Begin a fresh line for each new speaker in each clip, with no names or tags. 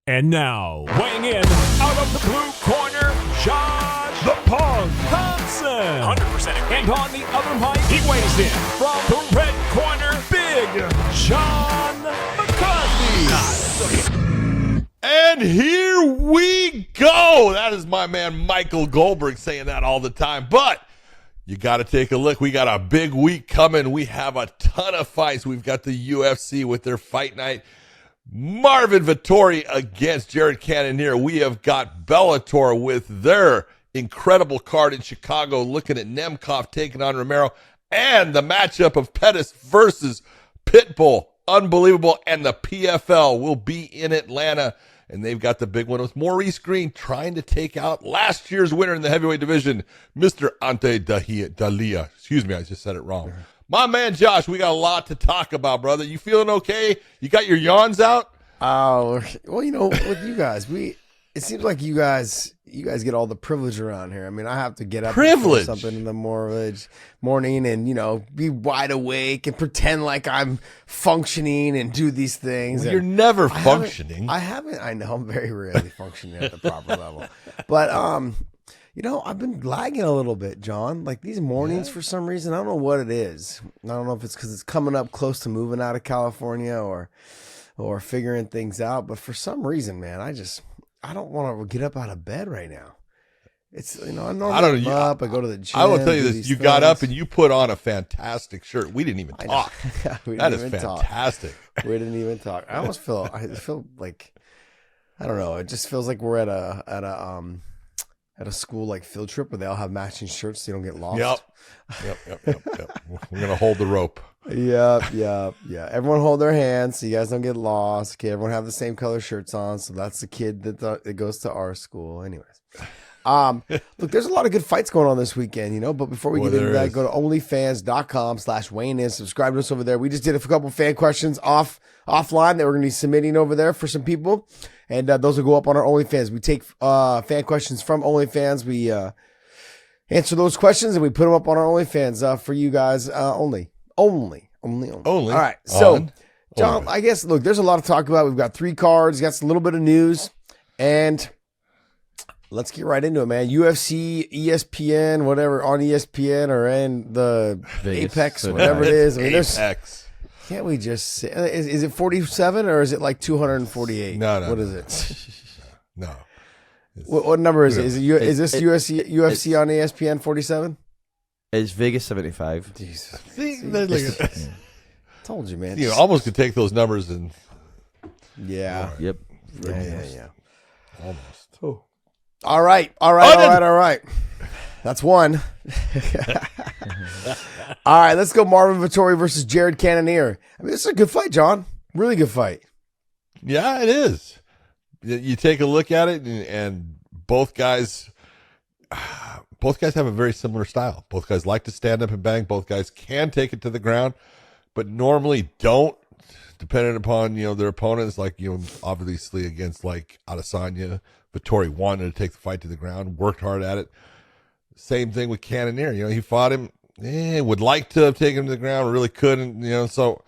And now, weighing in out of the blue corner, Josh the Punk Thompson. 100%. And on the other mic, he weighs in from the red corner, Big John McCarthy.
And here we go. That is my man Michael Goldberg saying that all the time. But you got to take a look. We got a big week coming. We have a ton of fights. We've got the UFC with their fight night. Marvin Vettori against Jared Cannonier. We have got Bellator with their incredible card in Chicago, looking at Nemkov taking on Romero, and the matchup of Pettis versus Pitbull. Unbelievable. And the PFL will be in Atlanta, and they've got the big one with Maurice Green trying to take out last year's winner in the heavyweight division, Mr. Ante Dalia. Excuse me, I just said it wrong. My man Josh, we got a lot to talk about, brother. You feeling okay? You got your yawns out?
Oh, well, you know, with you guys, it seems like you guys get all the privilege around here. I mean, I have to get up
privilege
and something in the morning and, you know, be wide awake and pretend like I'm functioning and do these things.
Well, you're never functioning.
I know I'm very rarely functioning at the proper level. But, you know, I've been lagging a little bit, John. Like these mornings, for some reason, I don't know what it is. I don't know if it's because it's coming up close to moving out of California or figuring things out. But for some reason, man, I don't want to get up out of bed right now. It's, you know, I normally get up, I go to the gym.
I will tell you this: you got up and you put on a fantastic shirt. We didn't even talk. That is fantastic.
We didn't even talk. I feel like, I don't know. It just feels like we're at a school like field trip where they all have matching shirts so you don't get lost.
Yep. We're gonna hold the rope.
Yep. Everyone hold their hands so you guys don't get lost. Okay, everyone have the same color shirts on. So that's the kid that goes to our school. Anyways, look, there's a lot of good fights going on this weekend, you know. But before we get into that, go to onlyfans.com/weighing-in. Subscribe to us over there. We just did a couple fan questions offline that we're gonna be submitting over there for some people. And those will go up on our OnlyFans. We take fan questions from OnlyFans. We answer those questions and we put them up on our OnlyFans for you guys only. All right. So, John, I guess, look, there's a lot to talk about. We've got 3 cards, got a little bit of news, and let's get right into it, man. UFC, ESPN, whatever, on ESPN or in the Vegas, Apex, whatever it is. I mean,
Apex.
Can't we just say, is it 47 or is it like 248?
No.
What is it?
No.
What number is it? Is this UFC on ESPN 47?
It's Vegas 75.
Jesus.
See,
Told you, man.
You almost could take those numbers and.
Yeah.
Right. Yep.
Yeah.
Almost.
Oh. All right. That's one. All right, let's go Marvin Vettori versus Jared Cannonier. I mean, this is a good fight, John. Really good fight.
Yeah, it is. You take a look at it, and both guys have a very similar style. Both guys like to stand up and bang. Both guys can take it to the ground, but normally don't, depending upon, you know, their opponents. Like, you know, obviously against like Adesanya, Vettori wanted to take the fight to the ground, worked hard at it. Same thing with Cannonier. You know, he fought him, would like to have taken him to the ground, really couldn't, you know. So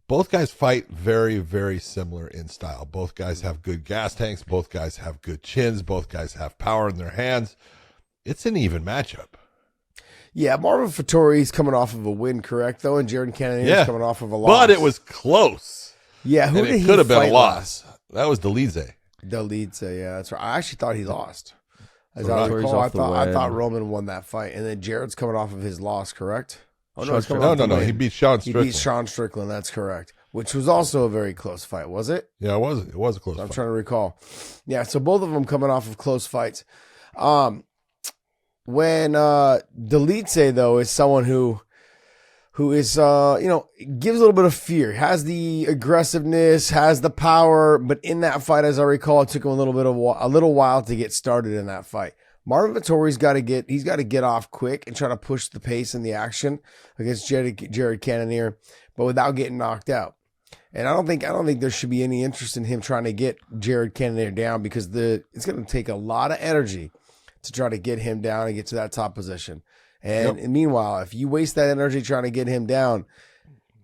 both guys fight very, very similar in style. Both guys have good gas tanks. Both guys have good chins. Both guys have power in their hands. It's an even matchup.
Yeah, Marvin Vettori's coming off of a win, correct, though? And Jared Cannonier's coming off of a loss.
But it was close.
Yeah, who
and
did
it
he
could have been
fight
a loss.
last?
That was Delize.
Yeah, that's right. I actually thought he lost. As
Right.
I recall, I thought Roman won that fight. And then Jared's coming off of his loss, correct? Oh, no,
No. He beat Sean Strickland.
He beat Sean Strickland, that's correct. Which was also a very close fight, was it?
Yeah, it was. It was a close fight.
I'm trying to recall. Yeah, so both of them coming off of close fights. When Delize, though, is someone who is, you know, gives a little bit of fear, has the aggressiveness, has the power, but in that fight, as I recall, it took him a little while to get started in that fight. Marvin Vettori's got to get off quick and try to push the pace and the action against Jared Cannonier, but without getting knocked out. And I don't think there should be any interest in him trying to get Jared Cannonier down because it's going to take a lot of energy to try to get him down and get to that top position. And meanwhile, if you waste that energy trying to get him down,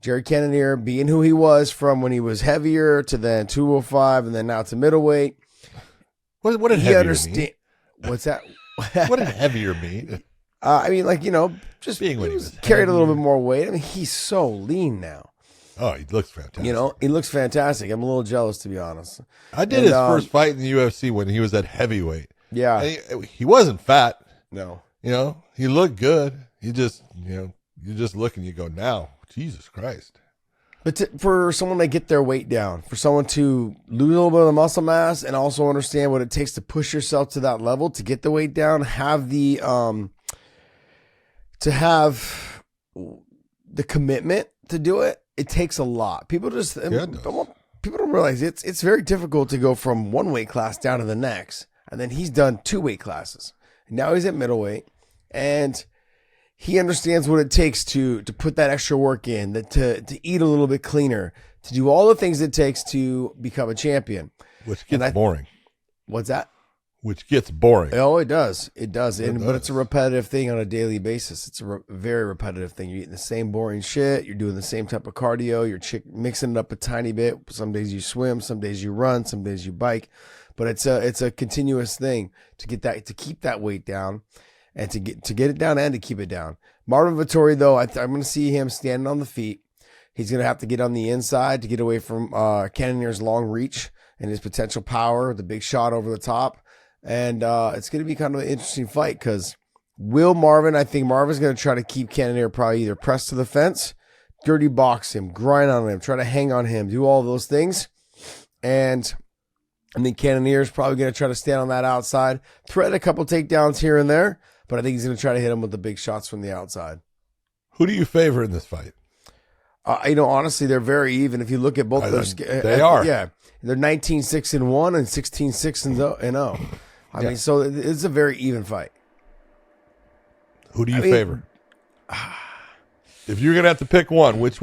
Jared Cannonier being who he was from when he was heavier to then 205 and then now to middleweight.
What did heavier mean?
What's that?
What did heavier mean?
I mean, like, just
being when he was
carried a little bit more weight. I mean, he's so lean now.
Oh, he looks fantastic.
He looks fantastic. I'm a little jealous, to be honest.
I did his first fight in the UFC when he was at heavyweight.
Yeah.
And he wasn't fat.
No.
He looked good. He just, you just look and you go, now, Jesus Christ.
But for someone to get their weight down, for someone to lose a little bit of the muscle mass and also understand what it takes to push yourself to that level, to get the weight down, have the commitment to do it, it takes a lot. People people don't realize it's very difficult to go from one weight class down to the next. And then he's done 2 weight classes. Now he's at middleweight, and he understands what it takes to put that extra work in, to eat a little bit cleaner, to do all the things it takes to become a champion.
Which gets boring.
What's that?
Which gets boring.
Oh, it does. It does. But it's a repetitive thing on a daily basis. It's a very repetitive thing. You're eating the same boring shit. You're doing the same type of cardio. You're mixing it up a tiny bit. Some days you swim. Some days you run. Some days you bike. But it's a continuous thing to keep that weight down, and to get it down and to keep it down. Marvin Vettori, though, I'm going to see him standing on the feet. He's going to have to get on the inside to get away from Cannonier's long reach and his potential power, the big shot over the top. And it's going to be kind of an interesting fight because I think Marvin's going to try to keep Cannonier probably either pressed to the fence, dirty box him, grind on him, try to hang on him, do all those things. And I think Cannonier is probably going to try to stand on that outside, thread a couple takedowns here and there, but I think he's going to try to hit him with the big shots from the outside.
Who do you favor in this fight?
Honestly, they're very even. If you look at both those,
they are.
Yeah, they're 19-6-1 and 16-6-0. I mean, so it's a very even fight.
Who do you favor? If you're gonna have to pick one, which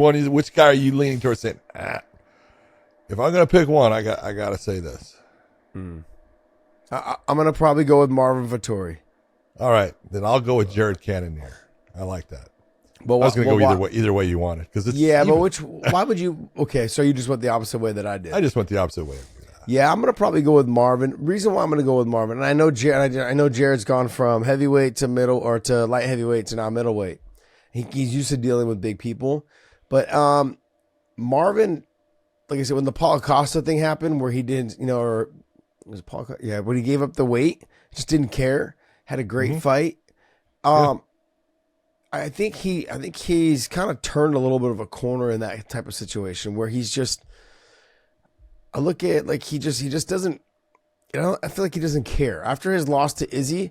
guy are you leaning towards saying? If I'm gonna pick one, I gotta say this.
I'm gonna probably go with Marvin Vettori.
All right, then I'll go with Jared Cannonier. I like that.
But
I was going to go either way you want it because it's
yeah.
even.
But why would you? Okay, so you just went the opposite way that I did.
I just went the opposite way.
Yeah, I'm going to probably go with Marvin. Reason why I'm going to go with Marvin, and I know Jared's gone from heavyweight to middle or to light heavyweight to now middleweight. He's used to dealing with big people, but Marvin, like I said, when the Paulo Costa thing happened, where he didn't, or was it Paulo? Yeah, when he gave up the weight, just didn't care. Had a great fight. I think he's kind of turned a little bit of a corner in that type of situation where he's just. I look at like he just doesn't. I feel like he doesn't care. After his loss to Izzy,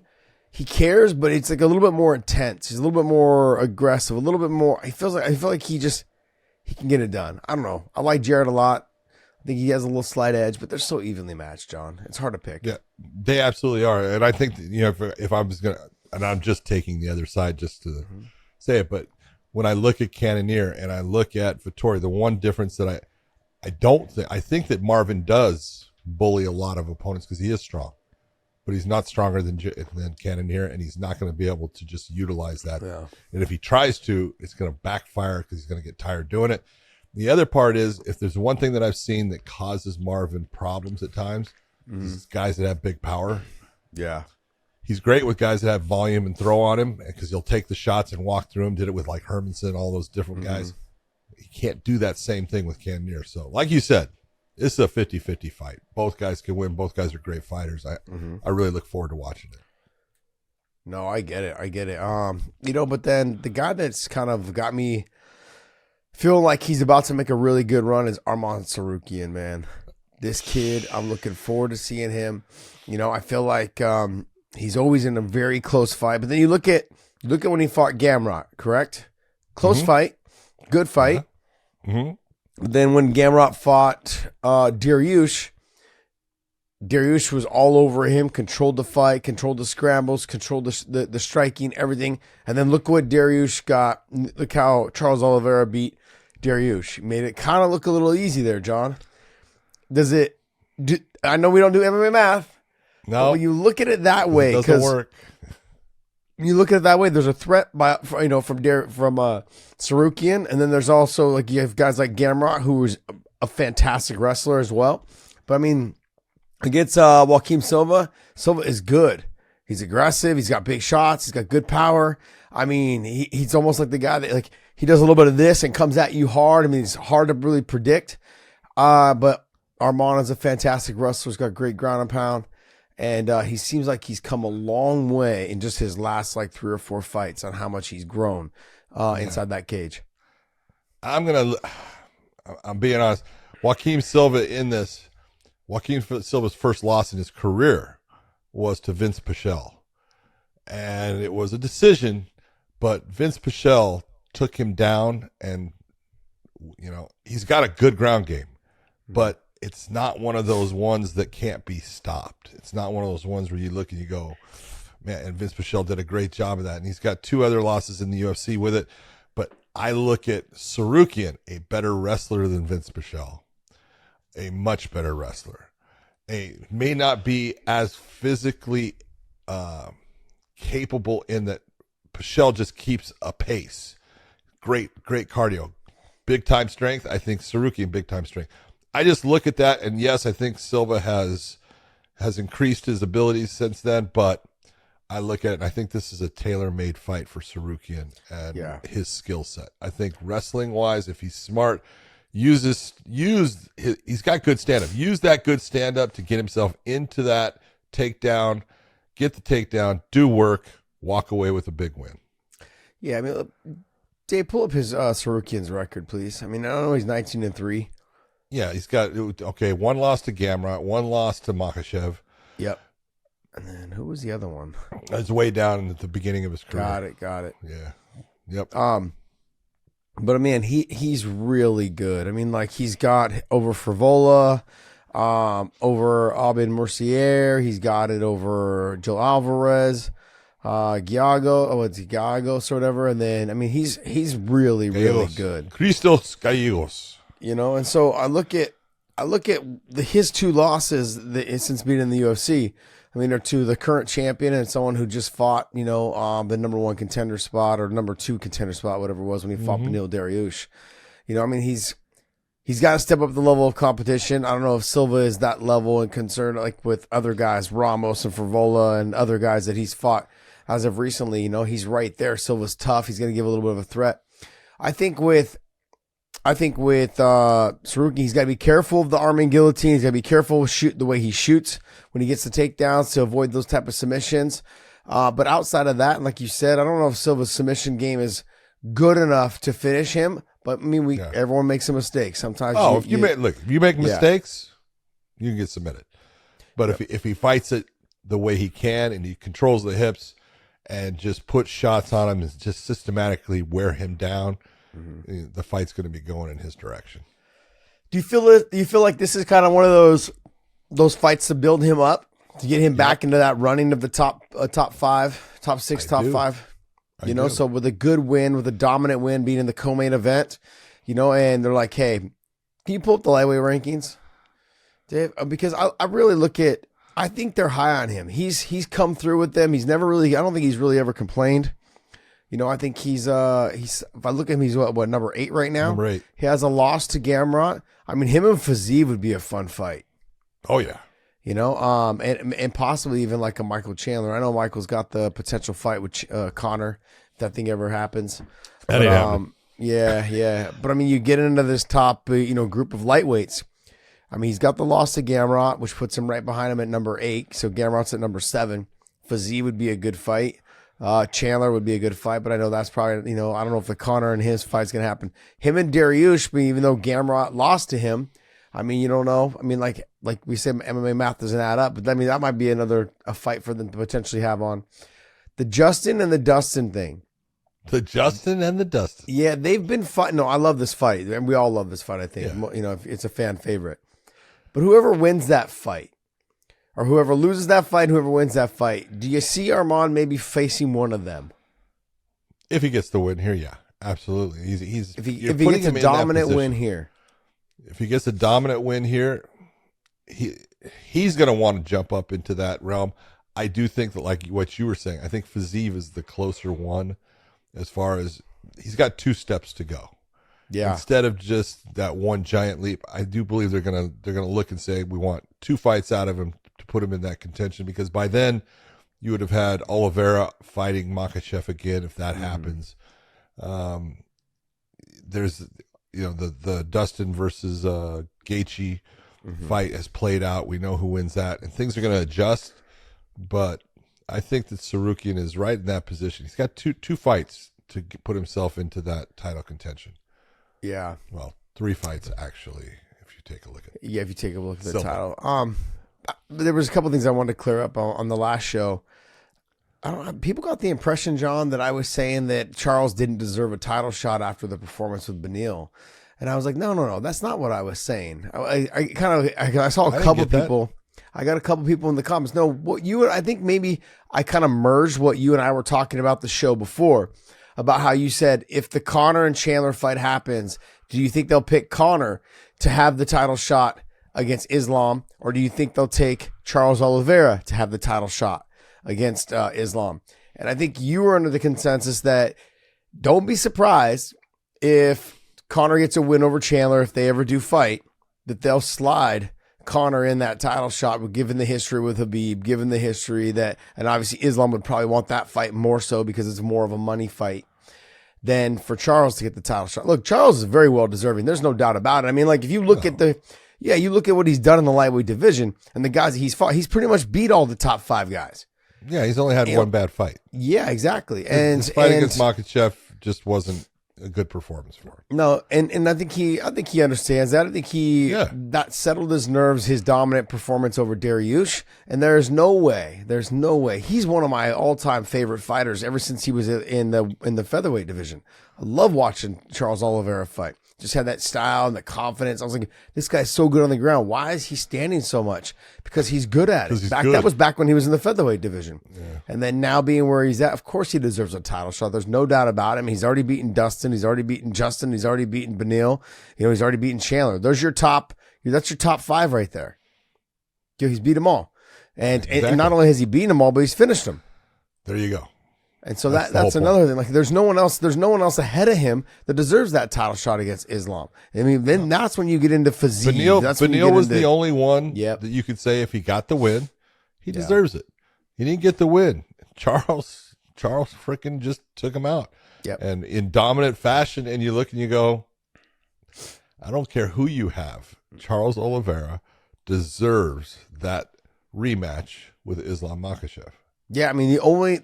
he cares, but it's like a little bit more intense. He's a little bit more aggressive, a little bit more. I feel like he can get it done. I don't know. I like Jared a lot. I think he has a little slight edge, but they're so evenly matched, John. It's hard to pick.
Yeah, they absolutely are. And I think that, if I was gonna, and I'm just taking the other side just to say it, but when I look at Cannonier and I look at Vettori, the one difference that I think that Marvin does bully a lot of opponents because he is strong, but he's not stronger than Cannonier, and he's not going to be able to just utilize that. Yeah. And if he tries to, it's going to backfire because he's going to get tired doing it. The other part is, if there's one thing that I've seen that causes Marvin problems at times, is guys that have big power.
Yeah.
He's great with guys that have volume and throw on him because he'll take the shots and walk through them. Did it with like Hermanson, all those different guys. He can't do that same thing with Cannonier. So, like you said, this is a 50-50 fight. Both guys can win. Both guys are great fighters. I really look forward to watching it.
No, I get it. But then the guy that's kind of got me feeling like he's about to make a really good run is Arman Tsarukyan, man. This kid, I'm looking forward to seeing him. I feel like he's always in a very close fight. But then you look at when he fought Gamrot, correct? Close fight, good fight. Then when Gamrot fought Dariush was all over him, controlled the fight, controlled the scrambles, controlled the striking, everything. And then look what Dariush got. Look how Charles Oliveira beat Dariush. Made it kind of look a little easy there, John. I know we don't do MMA math.
No.
But when you look at it that way,
it doesn't work.
you look at it that way, there's a threat from Sarukian, and then there's also like you have guys like Gamrot, who is a fantastic wrestler as well. But I mean, against Joaquim Silva is good. He's aggressive. He's got big shots. He's got good power. I mean, he's almost like the guy that like he does a little bit of this and comes at you hard. I mean, it's hard to really predict. But Arman is a fantastic wrestler. He's got great ground and pound. And he seems like he's come a long way in just his last like 3 or 4 fights on how much he's grown inside that cage.
I'm being honest. Joaquim Silva's first loss in his career was to Vince Pichel. And it was a decision, but Vince Pichel took him down, and, you know, he's got a good ground game, but it's not one of those ones that can't be stopped. It's not one of those ones where you look and you go, man, and Vince Pichel did a great job of that. And he's got 2 other losses in the UFC with it. But I look at Sarukian, a better wrestler than Vince Pichel, a much better wrestler. May not be as physically capable in that Pichel just keeps a pace. Great cardio. Big time strength. I think Sarukian, big time strength. I just look at that, and yes, I think Silva has increased his abilities since then, but I look at it and I think this is a tailor-made fight for Sarukian and his skill set. I think wrestling-wise, if he's smart, he's got good stand-up. Use that good stand-up to get himself into that takedown, get the takedown, do work, walk away with a big win. Yeah, I mean,
Dave, pull up his Sarukian's record, please. I mean, I don't know, he's 19-3.
Yeah, he's got, 1 loss to Gamrot, 1 loss to Makhachev.
Yep. And then who was the other one?
It's way down at the beginning of his career.
Got it.
Yeah. Yep.
But I mean, he's really good. I mean, like he's got over Frivola, over Abin Mercier. He's got it over Joe Alvarez, Giagos or whatever. And then, I mean, he's really, really good.
Christos Gallegos.
You know, and so I look at his 2 losses since being in the UFC. I mean, they're to the current champion and someone who just fought, you know, the number 1 contender spot or number 2 contender spot, whatever it was when he fought Beneil Dariush. You know, I mean, he's got to step up the level of competition. I don't know if Silva is that level and concerned like with other guys, Ramos and Frivola and other guys that he's fought as of recently. You know, he's right there. Silva's tough. He's going to give a little bit of a threat. I think with Sarukian, he's got to be careful of the arm and guillotine. He's got to be careful with the way he shoots when he gets the takedowns to avoid those type of submissions. But outside of that, and like you said, I don't know if Silva's submission game is good enough to finish him. But I mean, everyone makes a mistake. Sometimes. Oh,
if you make mistakes, you can get submitted. But if he fights it the way he can and he controls the hips and just puts shots on him and just systematically wear him down, the fight's going to be going in his direction.
Do you feel like this is kind of one of those fights to build him up, to get him back into that running of the top 5, top 6, top 5? You know, so with a good win, with a dominant win, being in the co-main event, you know, and they're like, hey, can you pull up the lightweight rankings, Dave? Because I really look at, I think they're high on him. He's come through with them. He's never really, I don't think he's really ever complained. You know, I think he's if I look at him, he's what number 8 right now?
Number 8.
He has a loss to Gamrot. I mean, him and Fiziev would be a fun fight.
Oh yeah.
You know, and possibly even like a Michael Chandler. I know Michael's got the potential fight with Connor, if that thing ever happens.
That ain't happening.
Yeah. But I mean, you get into this top, group of lightweights. I mean, he's got the loss to Gamrot, which puts him right behind him at number 8. So Gamrot's at number 7. Fiziev would be a good fight. Chandler would be a good fight, but I know that's probably, I don't know if the Connor and his fight's going to happen. Him and Dariush, even though Gamrot lost to him, I mean, you don't know. I mean, like we said, MMA math doesn't add up, but I mean, that might be a fight for them to potentially have on. The Justin and the Dustin thing.
The Justin and the Dustin.
Yeah, they've been fighting. No, I love this fight. And we all love this fight, I think. Yeah. It's a fan favorite. But whoever wins that fight, or whoever loses that fight, whoever wins that fight, do you see Arman maybe facing one of them?
If he gets the win here, yeah, absolutely.
If he gets a dominant win here.
If he gets a dominant win here, he's going to want to jump up into that realm. I do think that, like what you were saying, I think Fiziev is the closer one as far as he's got 2 steps to go.
Yeah.
Instead of just that one giant leap, I do believe they're gonna look and say we want 2 fights out of him to put him in that contention, because by then you would have had Oliveira fighting Makhachev again if that happens. There's the Dustin versus Gaethje fight has played out. We know who wins that, and things are going to adjust. But I think that Sarukian is right in that position. He's got two fights to put himself into that title contention.
Yeah.
Well, 3 fights actually, if you take a look at it.
Yeah, if you take a look at the title. There was a couple things I wanted to clear up on the last show. I don't know. People got the impression, John, that I was saying that Charles didn't deserve a title shot after the performance with Beneil. And I was like, no, that's not what I was saying. I saw a couple people. I got a couple people in the comments. No, I think maybe I kind of merged what you and I were talking about the show before, about how you said if the Conor and Chandler fight happens, do you think they'll pick Conor to have the title shot against Islam, or do you think they'll take Charles Oliveira to have the title shot against Islam? And I think you were under the consensus that don't be surprised if Conor gets a win over Chandler, if they ever do fight, that they'll slide Conor in that title shot, given the history with Habib, given the history that, and obviously Islam would probably want that fight more so because it's more of a money fight than for Charles to get the title shot. Look, Charles is very well deserving. There's no doubt about it. I mean, like if you look at you look at what he's done in the lightweight division and the guys that he's fought, he's pretty much beat all the top 5 guys.
Yeah, he's only had one bad fight.
Yeah, exactly. And
his fight against Makhachev just wasn't a good performance for him.
No, and I think he understands that. I think that settled his nerves, his dominant performance over Dariush, and there's no way. He's one of my all-time favorite fighters ever since he was in the featherweight division. I love watching Charles Oliveira fight. Just had that style and the confidence. I was like, this guy's so good on the ground. Why is he standing so much? Because he's good at it. That was back when he was in the featherweight division. Yeah. And then now being where he's at, of course he deserves a title shot. There's no doubt about him. He's already beaten Dustin. He's already beaten Justin. He's already beaten Beneil. He's already beaten Chandler. That's your top 5 right there. He's beat them all. And not only has he beaten them all, but he's finished them.
There you go.
And so that's another thing. Like there's no one else ahead of him that deserves that title shot against Islam. I mean, then that's when you get into physique.
Beneil was the only one that you could say if he got the win, he deserves it. He didn't get the win. Charles freaking just took him out.
Yep.
And in dominant fashion, and you look and you go, I don't care who you have. Charles Oliveira deserves that rematch with Islam Makhachev.
Yeah, I mean the only,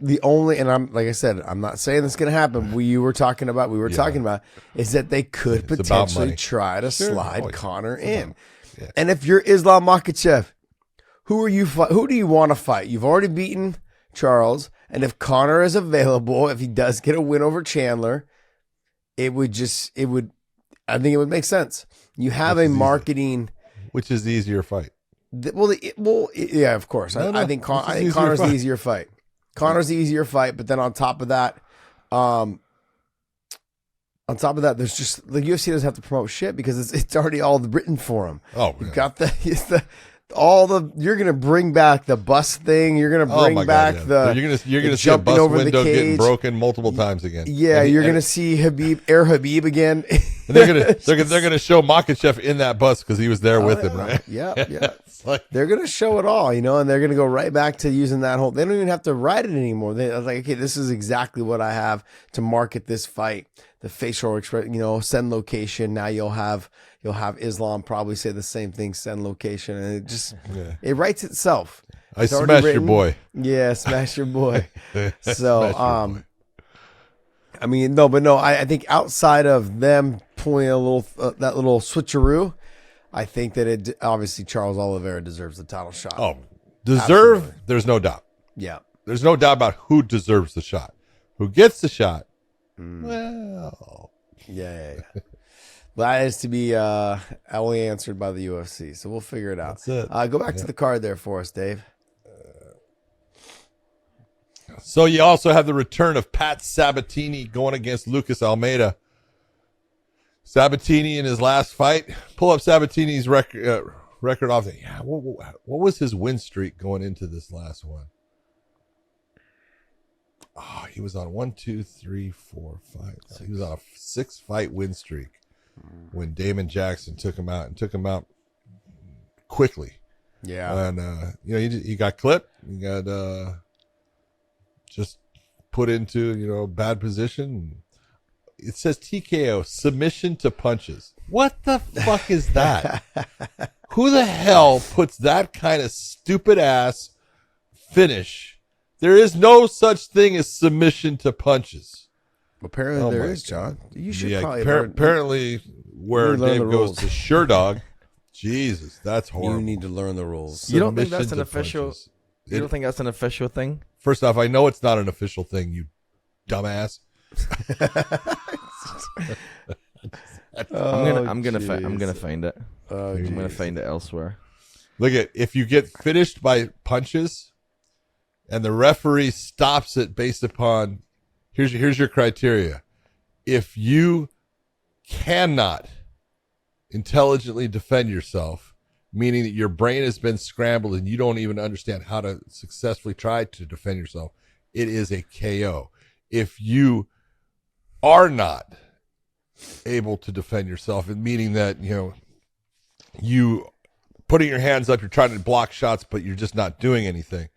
and I'm like I said, I'm not saying this is gonna happen. We were talking about is that they could potentially try to slide Conor in.
Yeah.
And if you're Islam Makhachev, who do you want to fight? You've already beaten Charles, and if Conor is available, if he does get a win over Chandler, I think it would make sense. You have a marketing,
which is the easier fight.
Yeah, of course. I think Conor's the easier fight. Conor's the easier fight, but then on top of that, there's just the UFC doesn't have to promote shit because it's already all written for him.
Oh,
you've got you're gonna bring back the bus thing. You're gonna bring back
you're gonna see a bus window getting broken multiple times again.
Yeah, you're gonna see Habib again.
And they're gonna show Makhachev in that bus because he was there with him, right?
Yeah. They're gonna show it all, and they're gonna go right back to using that whole. They don't even have to write it anymore. They're like, okay, this is exactly what I have to market this fight. The facial expression, send location. Now you'll have Islam probably say the same thing, send location, and it writes itself.
I smashed your boy.
Yeah, smash your boy. So, I mean, no. I think outside of them pulling a little that little switcheroo, I think that obviously Charles Oliveira deserves the title shot.
Oh, deserve? Absolutely. There's no doubt.
Yeah,
there's no doubt about who deserves the shot. Who gets the shot? Well,
yeah. That is to be only answered by the UFC, so we'll figure it out.
That's it.
Go back to the card there for us, Dave.
So you also have the return of Pat Sabatini going against Lucas Almeida. Sabatini in his last fight. Pull up Sabatini's record off. What was his win streak going into this last one? he was on 1, 2, 3, 4, 5. He was on a 6-fight win streak when Damon Jackson took him out quickly.
Yeah.
And, he got clipped. He got just put into, a bad position. It says TKO, submission to punches. What the fuck is that? Who the hell puts that kind of stupid ass finish? There is no such thing as submission to punches.
Apparently there is, John. You should probably
apparently where
learn
Dave
the
goes
rules.
to Sure Dog. Jesus, that's horrible.
You need to learn the rules.
You don't think that's
Submission
an
to
official?
punches.
You don't think that's an official thing?
First off, I know it's not an official thing, you dumbass.
I'm gonna find it.
Oh,
I'm gonna
geez.
find it elsewhere.
Look at if you get finished by punches and the referee stops it based upon here's your criteria. If you cannot intelligently defend yourself, meaning that your brain has been scrambled and you don't even understand how to successfully try to defend yourself, it is a KO. If you are not able to defend yourself, meaning that, you putting your hands up, you're trying to block shots, but you're just not doing anything,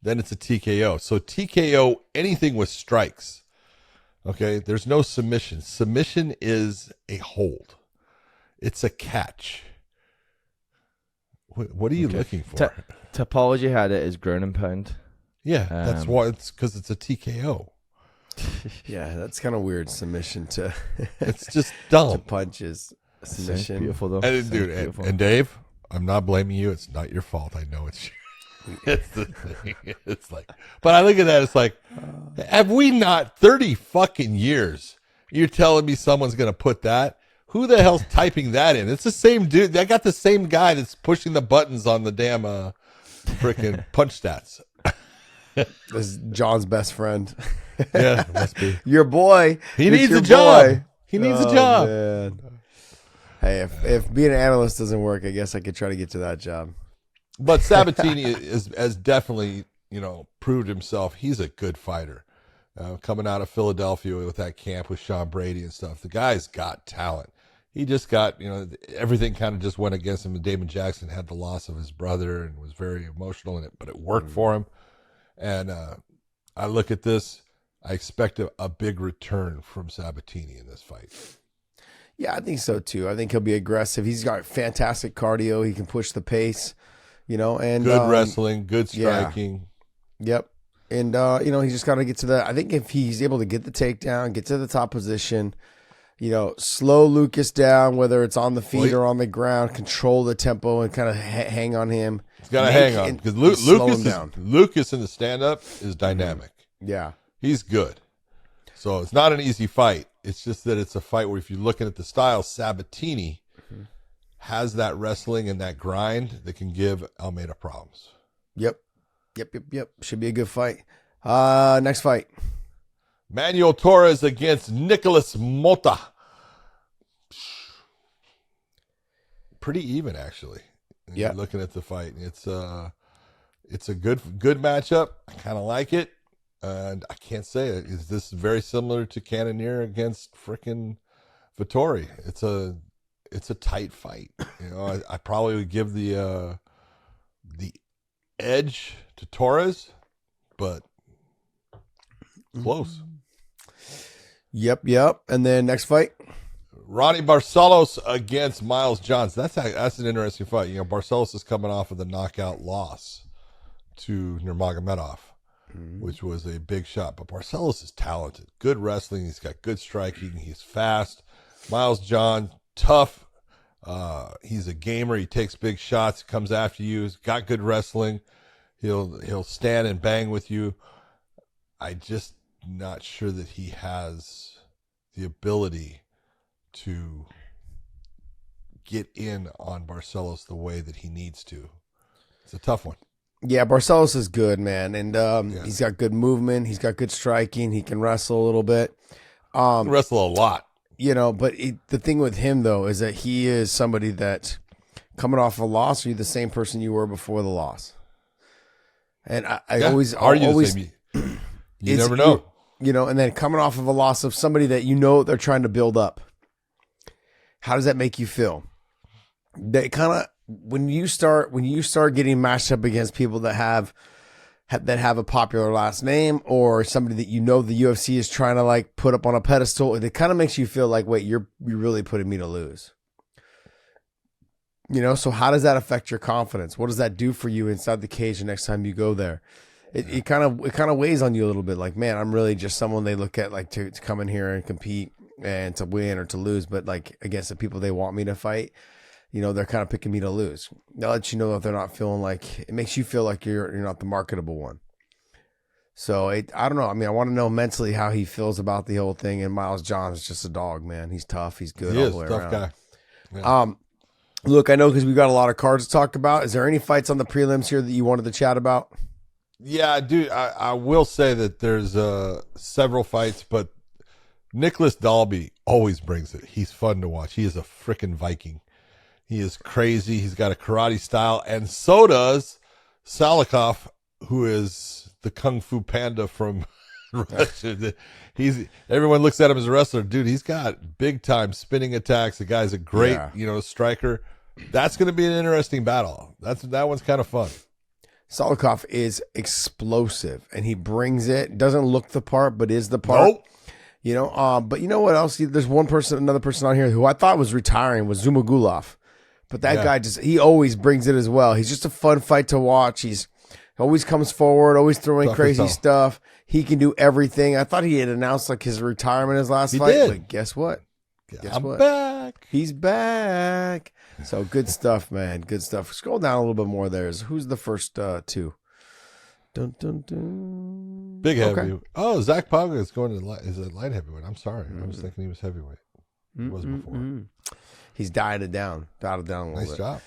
then it's a TKO. So TKO, anything with strikes. Okay, there's no submission. Submission is a hold. It's a catch. What are you looking for?
Topology had it as ground and pound.
Yeah, that's why. It's because it's a TKO.
Yeah, that's kind of weird. Submission to
It's just dumb.
to punches.
Sounds
Submission.
beautiful though.
And,
Sounds
dude,
beautiful.
and Dave, I'm not blaming you. It's not your fault. I know it's it's the thing. It's like, but I look at that. It's like, have we not 30 fucking years? You're telling me someone's gonna put that? Who the hell's typing that in? It's the same dude. I got the same guy that's pushing the buttons on the damn freaking punch stats.
This is John's best friend.
Yeah, it must be.
Your boy.
He
It's
needs
your
a job.
boy.
He needs a
Oh,
job.
man. Hey, if being an analyst doesn't work, I guess I could try to get to that job.
But Sabatini has definitely, proved himself. He's a good fighter. Coming out of Philadelphia with that camp with Sean Brady and stuff. The guy's got talent. He just got, everything kind of just went against him. And Damon Jackson had the loss of his brother and was very emotional in it, but it worked for him. And I look at this, I expect a big return from Sabatini in this fight.
Yeah, I think so too. I think he'll be aggressive. He's got fantastic cardio. He can push the pace, and
Good wrestling, good striking.
Yep. And, he's just got to get to the, I think if he's able to get the takedown, get to the top position, slow Lucas down, whether it's on the feet or on the ground, control the tempo and kind of hang on him.
He's got to hang on because Lucas in the stand-up is dynamic.
Yeah.
He's good. So it's not an easy fight. It's just that it's a fight where if you're looking at the style, Sabatini has that wrestling and that grind that can give Almeida problems.
Yep. Should be a good fight. Next fight.
Manuel Torres against Nicolas Mota. Pretty even, actually.
Yeah.
Looking at the fight, it's a good matchup. I kind of like it, and I can't say it. Is this very similar to Cannonier against frickin' Vettori? It's a tight fight. I probably would give the edge to Torres, but close.
Yep. And then next fight.
Ronnie Barcelos against Miles Johnson. That's an interesting fight. Barcelos is coming off of the knockout loss to Nurmagomedov, which was a big shot. But Barcelos is talented. Good wrestling. He's got good striking. He's fast. Miles John, tough. He's a gamer. He takes big shots. Comes after you. He's got good wrestling. He'll stand and bang with you. I just not sure that he has the ability to get in on Barcelos the way that he needs to. It's a tough one.
Yeah, Barcelos is good, man. And he's got good movement. He's got good striking. He can wrestle a little bit.
He can wrestle a lot.
But the thing with him, though, is that he is somebody that coming off a loss, are you the same person you were before the loss? And I always...
Are you the same? You never know.
and then coming off of a loss of somebody that they're trying to build up. How does that make you feel? That kind of when you start getting matched up against people that have a popular last name, or somebody that the UFC is trying to like put up on a pedestal, it kind of makes you feel like, wait, you're really putting me to lose. So how does that affect your confidence? What does that do for you inside the cage the next time you go there? It kind of weighs on you a little bit. Like, man, I'm really just someone they look at like to come in here and compete and to win or to lose, but like against the people they want me to fight, they're kind of picking me to lose. They'll let you know that they're not feeling like, it makes you feel like you're not the marketable one. So I don't know. I mean, I want to know mentally how he feels about the whole thing. And Miles John is just a dog, man. He's tough. He's good.
He
all
is
the way
a tough
around.
guy. Yeah.
Look, I know because we've got a lot of cards to talk about. Is there any fights on the prelims here that you wanted to chat about?
Yeah, dude, I will say that there's several fights, but Nicholas Dalby always brings it. He's fun to watch. He is a freaking Viking. He is crazy. He's got a karate style, and so does Salikov, who is the Kung Fu Panda from Russia. Everyone looks at him as a wrestler. Dude, he's got big-time spinning attacks. The guy's a great, striker. That's going to be an interesting battle. That one's kind of fun.
Salikov is explosive, and he brings it. Doesn't look the part, but is the part.
Nope.
But you know what else? There's another person on here who I thought was retiring, was Zumagulov. But that guy he always brings it as well. He's just a fun fight to watch. He always comes forward, always throwing crazy stuff. He can do everything. I thought he had announced like his retirement his last fight.
Did.
But guess what?
I'm back.
He's back. So good stuff, man. Good stuff. Scroll down a little bit more there. Who's the first two? Dun, dun, dun.
Big heavy. Oh, Zach Paga is going to is a light heavyweight. I'm sorry. I was thinking he was heavyweight. He was before.
He's dialed it down. A little
Nice
bit.
job.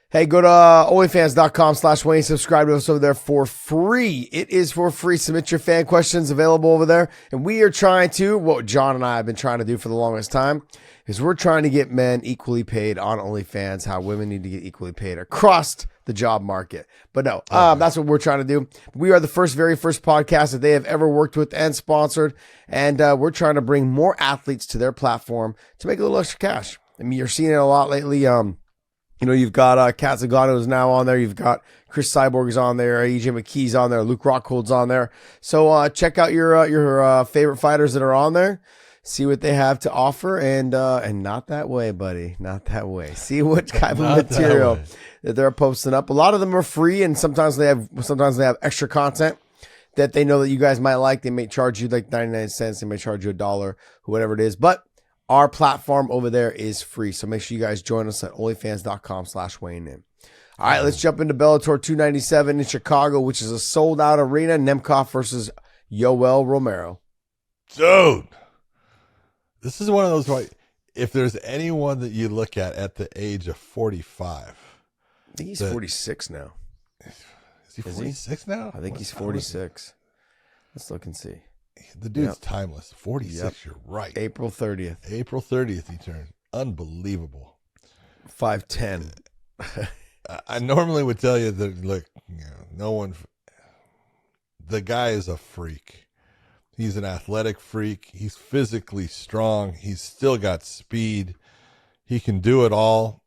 Hey, go to onlyfans.com/Wayne. Subscribe to us over there for free. It is for free. Submit your fan questions available over there. And we are trying to, what John and I have been trying to do for the longest time, is we're trying to get men equally paid on OnlyFans, how women need to get equally paid across the job market. But no, that's what we're trying to do. We are the very first podcast that they have ever worked with and sponsored. And we're trying to bring more athletes to their platform to make a little extra cash. I mean, you're seeing it a lot lately. You've got Kat Zagato is now on there. You've got Chris Cyborg is on there. EJ McKee's on there. Luke Rockhold's on there. So check out your favorite fighters that are on there. See what they have to offer, and not that way, buddy, not that way. See what kind of material that they're posting up. A lot of them are free, and sometimes they have extra content that they know that you guys might like. They may charge you like 99 cents. They may charge you $1, whatever it is, but our platform over there is free. So make sure you guys join us at onlyfans.com/Wayne. All right, let's jump into Bellator 297 in Chicago, which is a sold-out arena. Nemkov versus Yoel Romero.
Dude, this is one of those fights. If there's anyone that you look at the age of 45.
I think he's 46 now.
Is he 46 now?
I think he's 46. Let's look and see.
The dude's timeless. 46, you're right.
April 30th.
April 30th he turned. Unbelievable.
5'10".
I normally would tell you that, look, the guy is a freak. He's an athletic freak. He's physically strong. He's still got speed. He can do it all.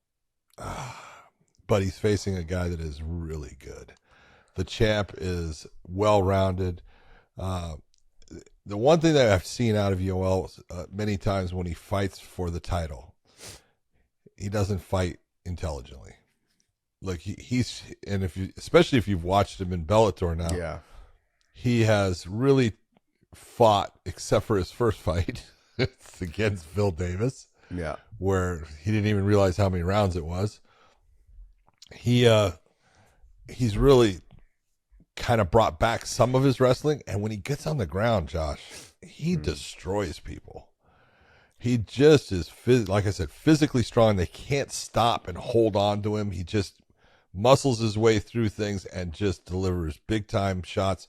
But he's facing a guy that is really good. The champ is well-rounded. The one thing that I've seen out of Yoel many times when he fights for the title, he doesn't fight intelligently. Like especially if you've watched him in Bellator now, he has really fought, except for his first fight. It's against Phil Davis, where he didn't even realize how many rounds it was. He's really kind of brought back some of his wrestling, and when he gets on the ground, Josh, he destroys people. He just is, like I said, physically strong. They can't stop and hold on to him. He just muscles his way through things and just delivers big-time shots.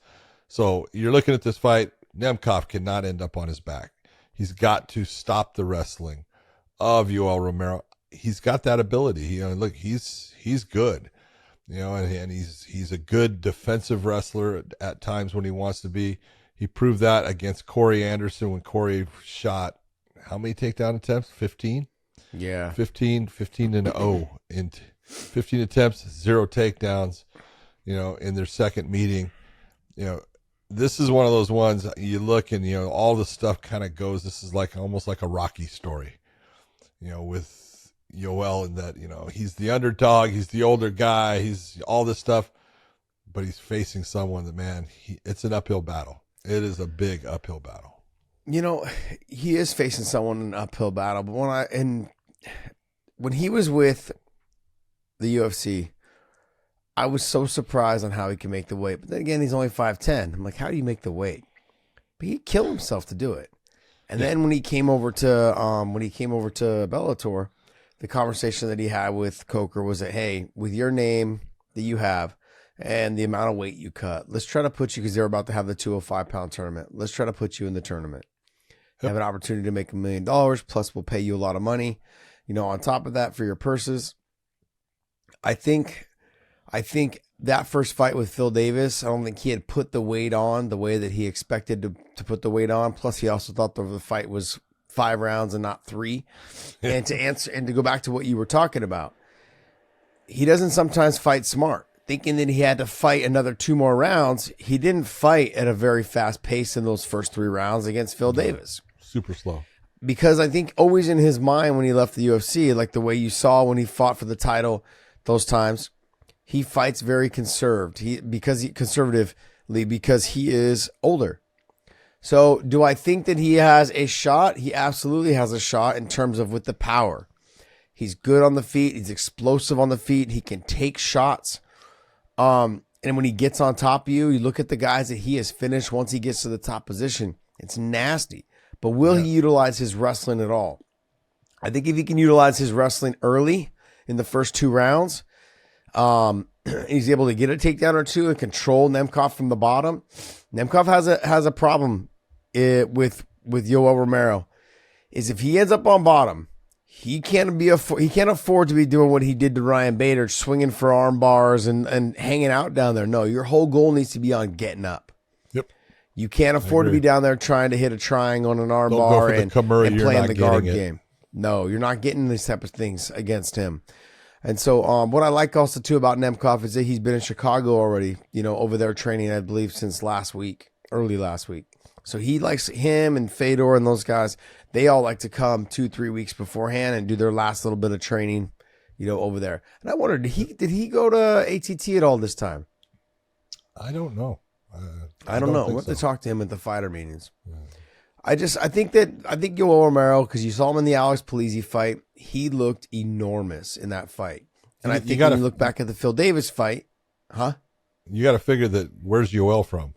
So you're looking at this fight, Nemkov cannot end up on his back. He's got to stop the wrestling of Yoel Romero. He's got that ability. Look, he's good. And he's a good defensive wrestler at times when he wants to be. He proved that against Corey Anderson when Corey shot how many takedown attempts? 15?
Yeah.
15 and 0 in 15 attempts, 0 takedowns, in their second meeting. This is one of those ones you look and, all the stuff kind of goes. This is almost like a Rocky story, with Yoel, and that, he's the underdog, he's the older guy, he's all this stuff, but he's facing someone that, man, it's an uphill battle. It is a big uphill battle.
He is facing someone in an uphill battle, but when he was with the UFC, I was so surprised on how he can make the weight. But then again, he's only 5'10". I'm like, how do you make the weight? But he killed himself to do it. And then when he came over to Bellator, the conversation that he had with Coker was that, hey, with your name that you have and the amount of weight you cut, let's try to put you, because they're about to have the 205-pound tournament. Let's try to put you in the tournament. You have an opportunity to make $1 million, plus we'll pay you a lot of money, on top of that for your purses. I think that first fight with Phil Davis, I don't think he had put the weight on the way that he expected to put the weight on. Plus, he also thought the fight was 5 rounds and not 3. And to go back to what you were talking about, he doesn't sometimes fight smart. Thinking that he had to fight another 2 more rounds, he didn't fight at a very fast pace in those first 3 rounds against Phil Davis.
Super slow. Because
I think always in his mind when he left the UFC, like the way you saw when he fought for the title those times, he fights very conservatively because he is older. So do I think that he has a shot? He absolutely has a shot in terms of with the power. He's good on the feet. He's explosive on the feet. He can take shots. And when he gets on top of you, you look at the guys that he has finished once he gets to the top position. It's nasty. But will he utilize his wrestling at all? I think if he can utilize his wrestling early in the first 2 rounds, he's able to get a takedown or 2 and control Nemkov from the bottom. Nemkov has a problem with Yoel Romero. Is if he ends up on bottom, he can't afford to be doing what he did to Ryan Bader, swinging for arm bars and hanging out down there. No, your whole goal needs to be on getting up.
Yep.
You can't afford to be down there trying to hit a triangle on an arm bar and playing the guard game. No, you're not getting these type of things against him. And so what I like also, too, about Nemkov is that he's been in Chicago already, over there training, I believe, since early last week. So he likes him and Fedor and those guys. They all like to come 2-3 weeks beforehand and do their last little bit of training, over there. And I wondered, did he go to ATT at all this time?
I don't know.
I don't know. We'll have to talk to him at the fighter meetings. Yeah. I think Yoel Romero, because you saw him in the Alex Polizzi fight, he looked enormous in that fight. And I think when you look back at the Phil Davis fight,
you got to figure that where's Yoel from?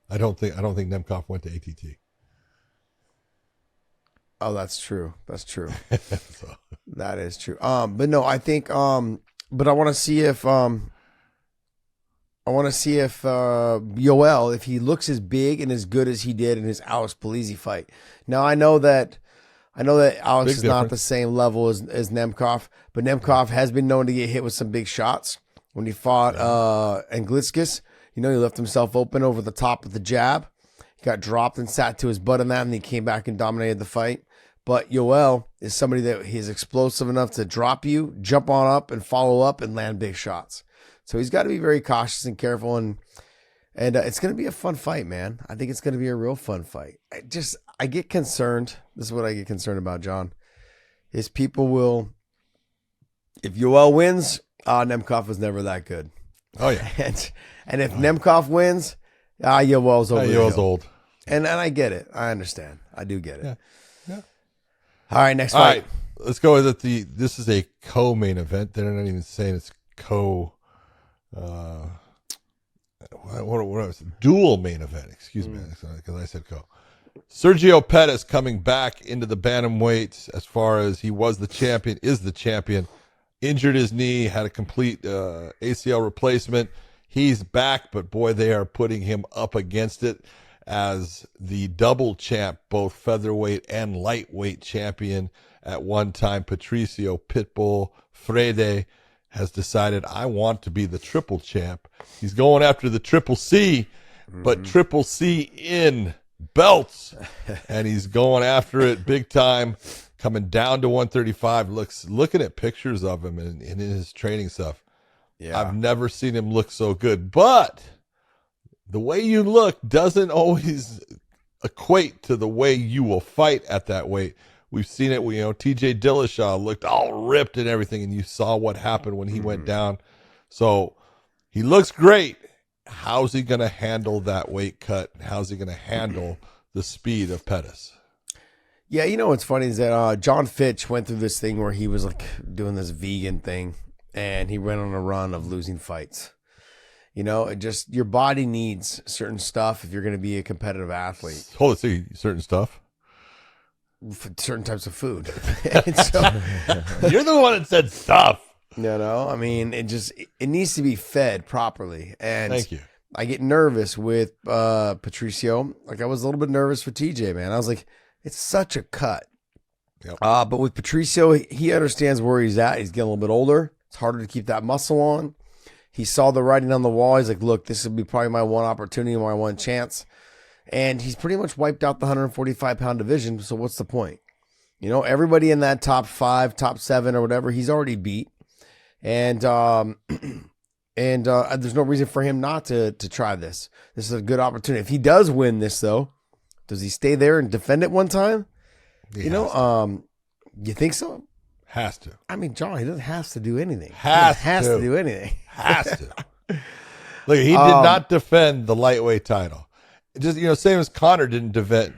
I don't think Nemkov went to ATT.
Oh, that's true. That's true.
So.
That is true. But no, I think but I want to see if Yoel, if he looks as big and as good as he did in his Alex Polizzi fight. Now I know that Alex is not the same level as Nemkov, but Nemkov has been known to get hit with some big shots. When he fought Anglitskas, he left himself open over the top of the jab. He got dropped and sat to his butt in that, and he came back and dominated the fight. But Yoel is somebody that he's explosive enough to drop you, jump on up, and follow up and land big shots. So he's got to be very cautious and careful, and it's going to be a fun fight, man. I think it's going to be a real fun fight. I get concerned. This is what I get concerned about, John. Is people will, if Yoel wins, Nemkov was never that good.
Oh yeah.
and if Nemkov wins, Yoel's over.
Yoel's old.
And I get it. I understand. I do get it.
Yeah.
All right, next fight.
All right, let's go with it. This is a co-main event. They're not even saying it's what was it? Dual main event. Excuse me, because I said co. Sergio Pettis coming back into the bantamweight as far as he was the champion, is the champion. Injured his knee, had a complete ACL replacement. He's back, but boy, they are putting him up against it as the double champ, both featherweight and lightweight champion at one time. Patricio Pitbull Freire has decided, I want to be the triple champ. He's going after the triple C, but Triple C in belts, and he's going after it big time, coming down to 135. Looking at pictures of him and in his training stuff.
Yeah.
I've never seen him look so good, but the way you look doesn't always equate to the way you will fight at that weight. We've seen it. TJ Dillashaw looked all ripped and everything, and you saw what happened when he went down. So he looks great. How's he going to handle that weight cut? How's he going to handle the speed of Pettis?
Yeah, what's funny is that John Fitch went through this thing where he was like doing this vegan thing, and he went on a run of losing fights. Your body needs certain stuff if you're going to be a competitive athlete.
Hold it, see certain stuff.
Certain types of food. And so,
You're the one that said stuff.
I mean, it needs to be fed properly. And
Thank you.
I get nervous with Patricio. Like I was a little bit nervous for TJ, man. I was like, it's such a cut.
Yep.
But with Patricio, he understands where he's at. He's getting a little bit older. It's harder to keep that muscle on. He saw the writing on the wall. He's like, look, this will be probably my one opportunity, my one chance. And he's pretty much wiped out the 145-pound division. So what's the point? Everybody in that top 5, top 7 or whatever, he's already beat. And there's no reason for him not to try this. This is a good opportunity. If he does win this, though, does he stay there and defend it one time? You think so?
Has to.
I mean, John, he doesn't have to do anything.
Has
to do anything.
Has to. Look, he did not defend the lightweight title. Just same as Conor didn't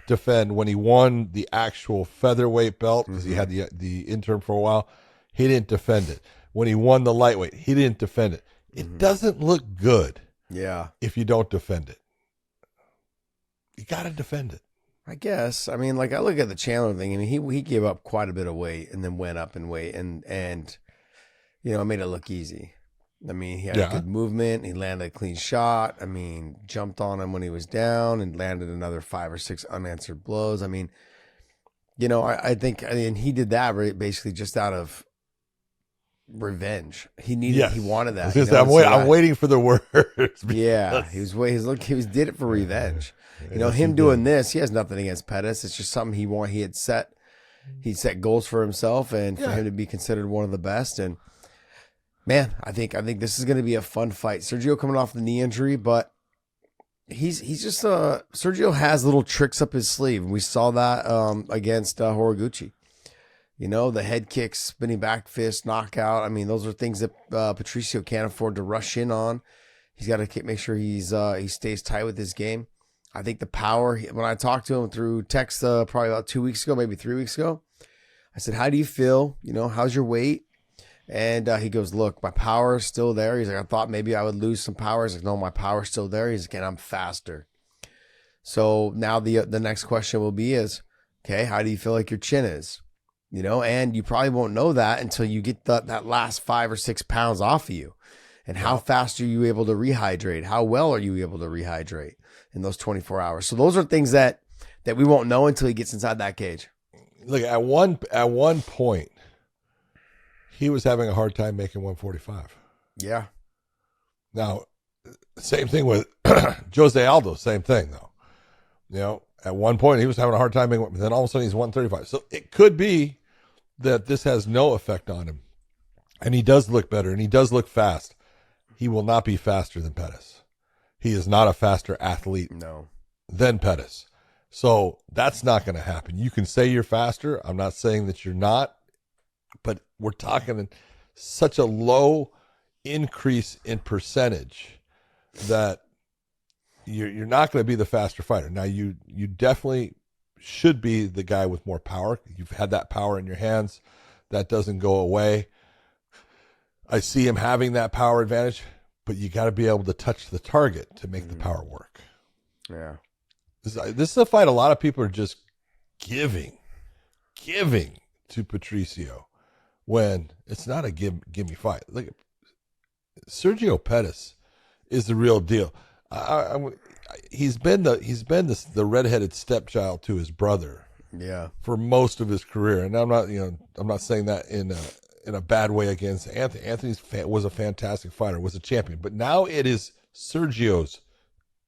defend when he won the actual featherweight belt because he had the interim for a while. He didn't defend it. When he won the lightweight, he didn't defend it. It doesn't look good.
Yeah.
If you don't defend it, you got to defend it.
I guess. I mean, like I look at the Chandler thing. I mean, he gave up quite a bit of weight and then went up in weight and it made it look easy. I mean, he had a good movement. He landed a clean shot. I mean, jumped on him when he was down and landed another 5 or 6 unanswered blows. I mean, I think he did that basically just out of revenge. He wanted that.
I'm waiting for the words.
Yeah, he did it for revenge. Him doing this, he has nothing against Pettis. It's just something he had set. He set goals for himself and for him to be considered one of the best. And man, I think this is going to be a fun fight. Sergio coming off the knee injury, but he's just Sergio has little tricks up his sleeve. We saw that against Horiguchi. The head kicks, spinning back fist, knockout. I mean, those are things that Patricio can't afford to rush in on. He's got to make sure he stays tight with his game. I think the power, when I talked to him through text probably about 2 weeks ago, maybe 3 weeks ago, I said, how do you feel? How's your weight? And he goes, look, my power is still there. He's like, I thought maybe I would lose some power. He's like, no, my power's still there. He's like, and I'm faster. So now the next question will be is, okay, how do you feel like your chin is? And you probably won't know that until you get that last 5 or 6 pounds off of you. And how fast are you able to rehydrate? How well are you able to rehydrate in those 24 hours? So those are things that we won't know until he gets inside that cage.
Look, at one point, he was having a hard time making 145.
Yeah.
Now, same thing with Jose Aldo, same thing, though. At one point, he was having a hard time making, but then all of a sudden he's 135. So it could be that this has no effect on him. And he does look better, and he does look fast. He will not be faster than Pettis. He is not a faster athlete than Pettis. So that's not going to happen. You can say you're faster. I'm not saying that you're not. But we're talking such a low increase in percentage that you're not going to be the faster fighter. Now, you definitely should be the guy with more power. You've had that power in your hands. That doesn't go away. I see him having that power advantage, but you got to be able to touch the target to make the power work.
Yeah.
This is a fight a lot of people are just giving to Patricio when it's not a gimme fight. Look, Sergio Pettis is the real deal. He's been the redheaded stepchild to his brother.
Yeah.
For most of his career, and I'm not saying that in a bad way against Anthony. Anthony was a fantastic fighter, was a champion, but now it is Sergio's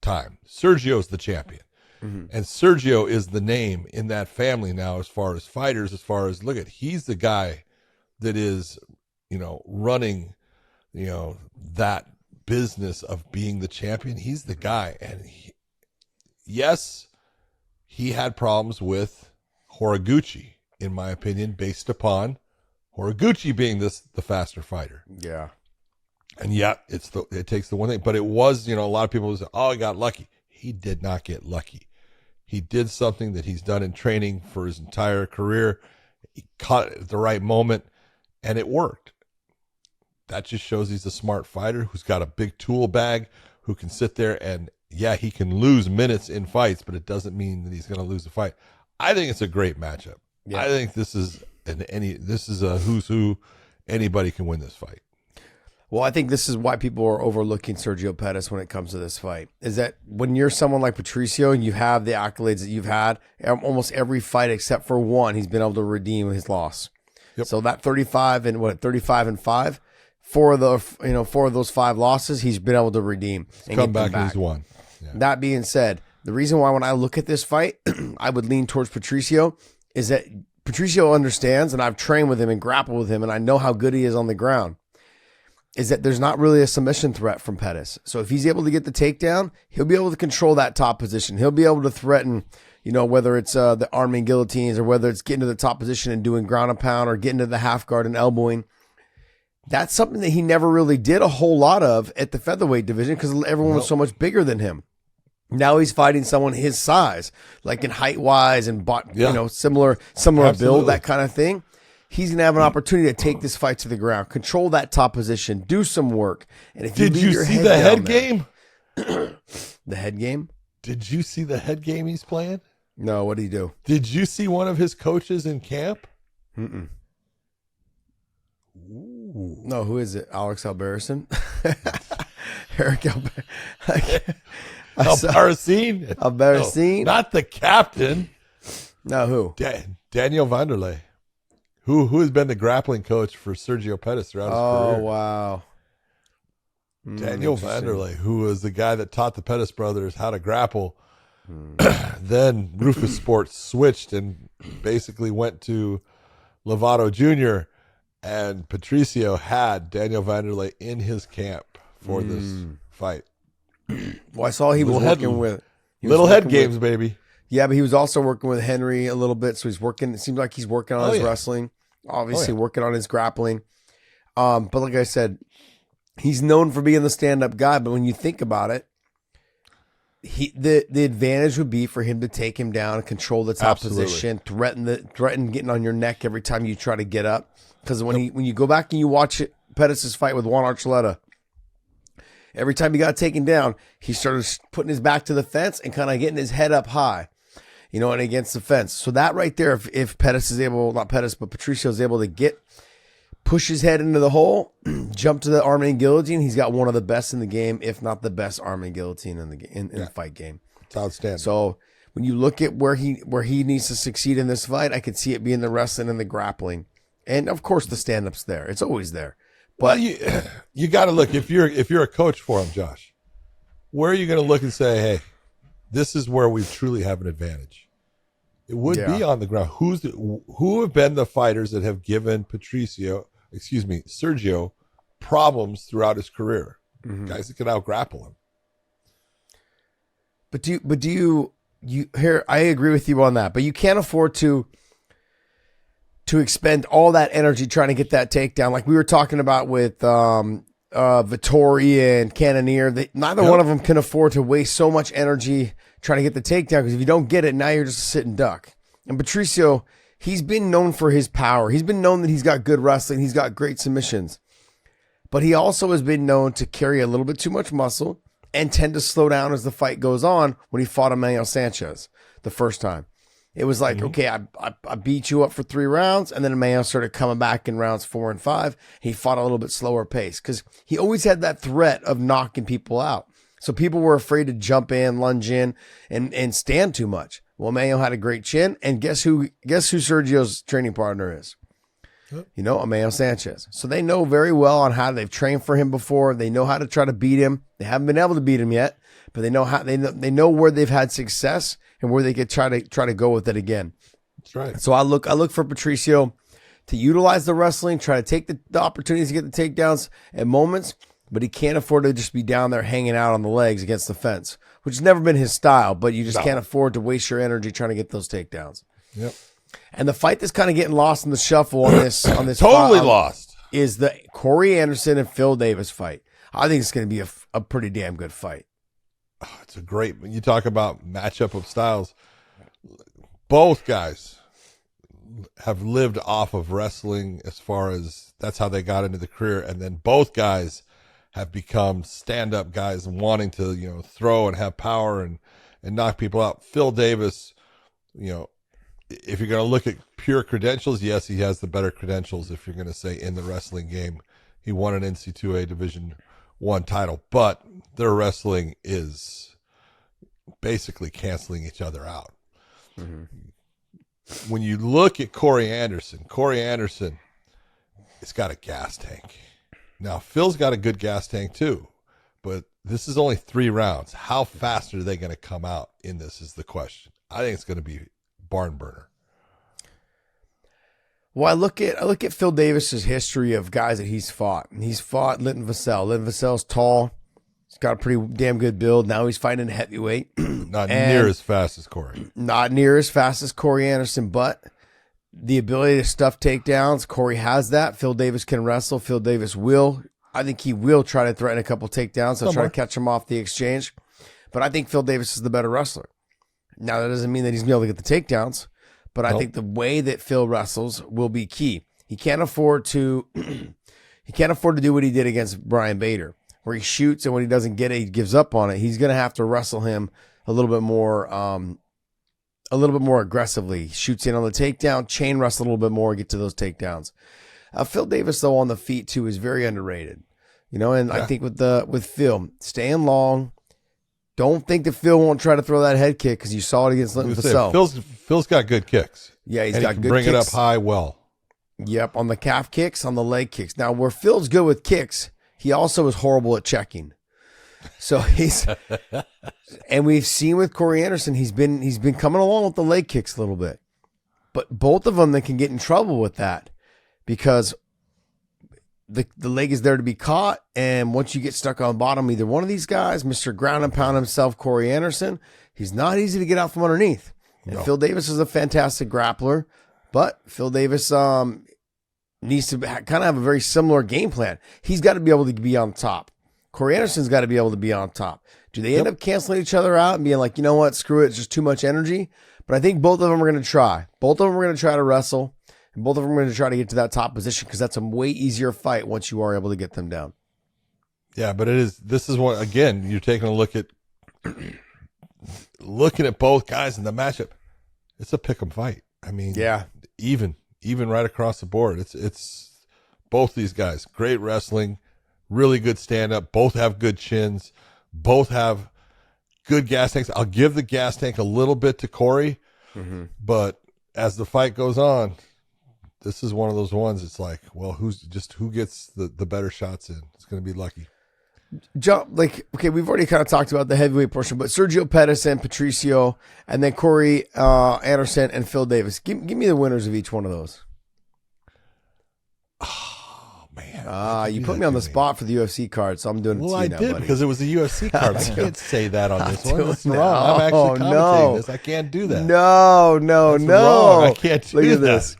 time. Sergio's the champion. And Sergio is the name in that family now as far as fighters, as far as, look at, he's the guy that is, running, that business of being the champion. He's the guy. And yes, he had problems with Horiguchi, in my opinion, based upon Horiguchi being the faster fighter.
Yeah.
And it takes the one thing, but it was, a lot of people say, oh, he got lucky. He did not get lucky. He did something that he's done in training for his entire career. He caught it at the right moment, and it worked. That just shows he's a smart fighter who's got a big tool bag, who can sit there and, he can lose minutes in fights, but it doesn't mean that he's going to lose a fight. I think it's a great matchup. Yeah. I think this is a who's who. Anybody can win this fight.
Well, I think this is why people are overlooking Sergio Pettis when it comes to this fight, is that when you're someone like Patricio and you have the accolades that you've had, almost every fight except for one, he's been able to redeem his loss. Yep. So that 35-5, four of those 5 losses, he's been able to redeem and
come back and he's won.
Yeah. That being said, the reason why when I look at this fight, I would lean towards Patricio is that Patricio understands, and I've trained with him and grappled with him, and I know how good he is on the ground, is that there's not really a submission threat from Pettis. So if he's able to get the takedown, he'll be able to control that top position. He'll be able to threaten, whether it's the arming guillotines or whether it's getting to the top position and doing ground and pound or getting to the half guard and elbowing. That's something that he never really did a whole lot of at the featherweight division because everyone was so much bigger than him. Now he's fighting someone his size, like in height wise and similar build, that kind of thing. He's going to have an opportunity to take this fight to the ground, control that top position, do some work. And if
Did you see the head game?
The head game?
Did you see the head game he's playing?
No, what did he do?
Did you see one of his coaches in camp?
Mm-mm. Ooh. No, who is it? Alex Albertson? Eric
Albertine?
Albertine?
No, not the captain.
No, who?
Daniel Vanderlei. Who has been the grappling coach for Sergio Pettis throughout his career?
Oh, wow.
Daniel Vanderlei, who was the guy that taught the Pettis brothers how to grapple. Then Rufus Sports switched and basically went to Lovato Jr., and Patricio had Daniel Vanderlei in his camp for this fight.
Well, I saw he was working with...
Little head games, baby.
Yeah, but he was also working with Henry a little bit, so he's working. It seems like he's working on his wrestling, obviously working on his grappling. But like I said, he's known for being the stand-up guy. But when you think about it, the advantage would be for him to take him down, control the top position, threaten getting on your neck every time you try to get up. Because when you go back and you watch Pettis' fight with Juan Archuleta, every time he got taken down, he started putting his back to the fence and kind of getting his head up high, and against the fence. So that right there, if Pettis is able, not Pettis, but Patricio is able to push his head into the hole, jump to the arming guillotine, he's got one of the best in the game, if not the best arming guillotine in the fight game.
It's outstanding.
So when you look at where he needs to succeed in this fight, I could see it being the wrestling and the grappling. And of course the stand-up's there. It's always there. But
you got to look, if you're a coach for him, Josh, where are you going to look and say, hey, this is where we truly have an advantage? It would be on the ground. Who have been the fighters that have given Sergio problems throughout his career? Guys that can out grapple him.
But do you here? I agree with you on that, but you can't afford to expend all that energy trying to get that takedown. Like we were talking about with Vettori and Cannonier, neither one of them can afford to waste so much energy trying to get the takedown, because if you don't get it, now you're just a sitting duck. And Patricio, he's been known for his power. He's been known that he's got good wrestling. He's got great submissions. But he also has been known to carry a little bit too much muscle and tend to slow down as the fight goes on. When he fought Emmanuel Sanchez the first time, it was like, okay, I beat you up for 3 rounds, and then Emmanuel started coming back in rounds 4 and 5. He fought a little bit slower pace because he always had that threat of knocking people out. So people were afraid to jump in, lunge in, and stand too much. Well, Emmanuel had a great chin, and guess who Sergio's training partner is? Emmanuel Sanchez. So they know very well on how they've trained for him before. They know how to try to beat him. They haven't been able to beat him yet, but they know how they know where they've had success and where they could try to go with it again.
That's right.
So I look for Patricio to utilize the wrestling, try to take the opportunities to get the takedowns at moments, but he can't afford to just be down there hanging out on the legs against the fence, which has never been his style, but you just can't afford to waste your energy trying to get those takedowns.
Yep.
And the fight that's kind of getting lost in the shuffle on this
totally lost
is the Corey Anderson and Phil Davis fight. I think it's going to be a pretty damn good fight.
Oh, it's a great, when you talk about matchup of styles, both guys have lived off of wrestling as far as that's how they got into the career. And then both guys have become stand-up guys and wanting to, throw and have power and knock people out. Phil Davis, if you're going to look at pure credentials, yes, he has the better credentials. If you're going to say in the wrestling game, he won an NC2A Division I title, but their wrestling is basically canceling each other out. Mm-hmm. When you look at Corey Anderson has got a gas tank. Now, Phil's got a good gas tank too, but this is only 3 rounds. How fast are they going to come out in this is the question. I think it's going to be barn burner.
Well, I look at Phil Davis's history of guys that he's fought. And he's fought Linton Vassell. Linton Vassell's tall. He's got a pretty damn good build. Now he's fighting heavyweight.
Not near as fast as Corey.
Not near as fast as Corey Anderson, but the ability to stuff takedowns, Corey has that. Phil Davis can wrestle. Phil Davis will. I think he will try to threaten a couple takedowns. He'll try to catch him off the exchange. But I think Phil Davis is the better wrestler. Now, that doesn't mean that he's going to be able to get the takedowns, but I think the way that Phil wrestles will be key. He can't afford to do what he did against Brian Bader, where he shoots and when he doesn't get it, he gives up on it. He's going to have to wrestle him a little bit more aggressively. He shoots in on the takedown, chain wrestle a little bit more, get to those takedowns. Phil Davis, though, on the feet too, is very underrated. I think with Phil, staying long. Don't think that Phil won't try to throw that head kick because you saw it against Linton Vassell.
Phil's got good kicks.
Yeah, he's
and
got
he can
good
bring
kicks.
it up high well.
Yep, on the calf kicks, on the leg kicks. Now, where Phil's good with kicks, he also is horrible at checking. So and we've seen with Corey Anderson, he's been coming along with the leg kicks a little bit. But both of them, they can get in trouble with that because the leg is there to be caught, and once you get stuck on the bottom, either one of these guys, Mr. Ground and Pound himself, Corey Anderson, he's not easy to get out from underneath. And Phil Davis is a fantastic grappler, but Phil Davis needs to kind of have a very similar game plan. He's got to be able to be on top. Corey Anderson's got to be able to be on top. Do they end up canceling each other out and being like, you know what, screw it, it's just too much energy? But I think both of them are going to try. Both of them are going to try to wrestle. And both of them are going to try to get to that top position because that's a way easier fight once you are able to get them down.
Yeah, but this is what, again, you're taking a look at looking at both guys in the matchup. It's a pick 'em fight. I mean, yeah, even right across the board. It's both these guys, great wrestling, really good stand up. Both have good chins. Both have good gas tanks. I'll give the gas tank a little bit to Corey, but as the fight goes on, this is one of those ones. It's like, well, who gets the better shots in? It's going to be lucky.
John, we've already kind of talked about the heavyweight portion, but Sergio Pettis and Patricio, and then Corey Anderson and Phil Davis. Give me the winners of each one of those.
Oh man!
You put me on the spot for the UFC card, so I'm doing it.
Well,
to you
I
now,
did
buddy.
because it was a UFC card. I can't say that on this one. That's
No,
wrong. I'm actually commentating this. I can't do that. That's
No.
wrong. I can't do
Look at
that.
this.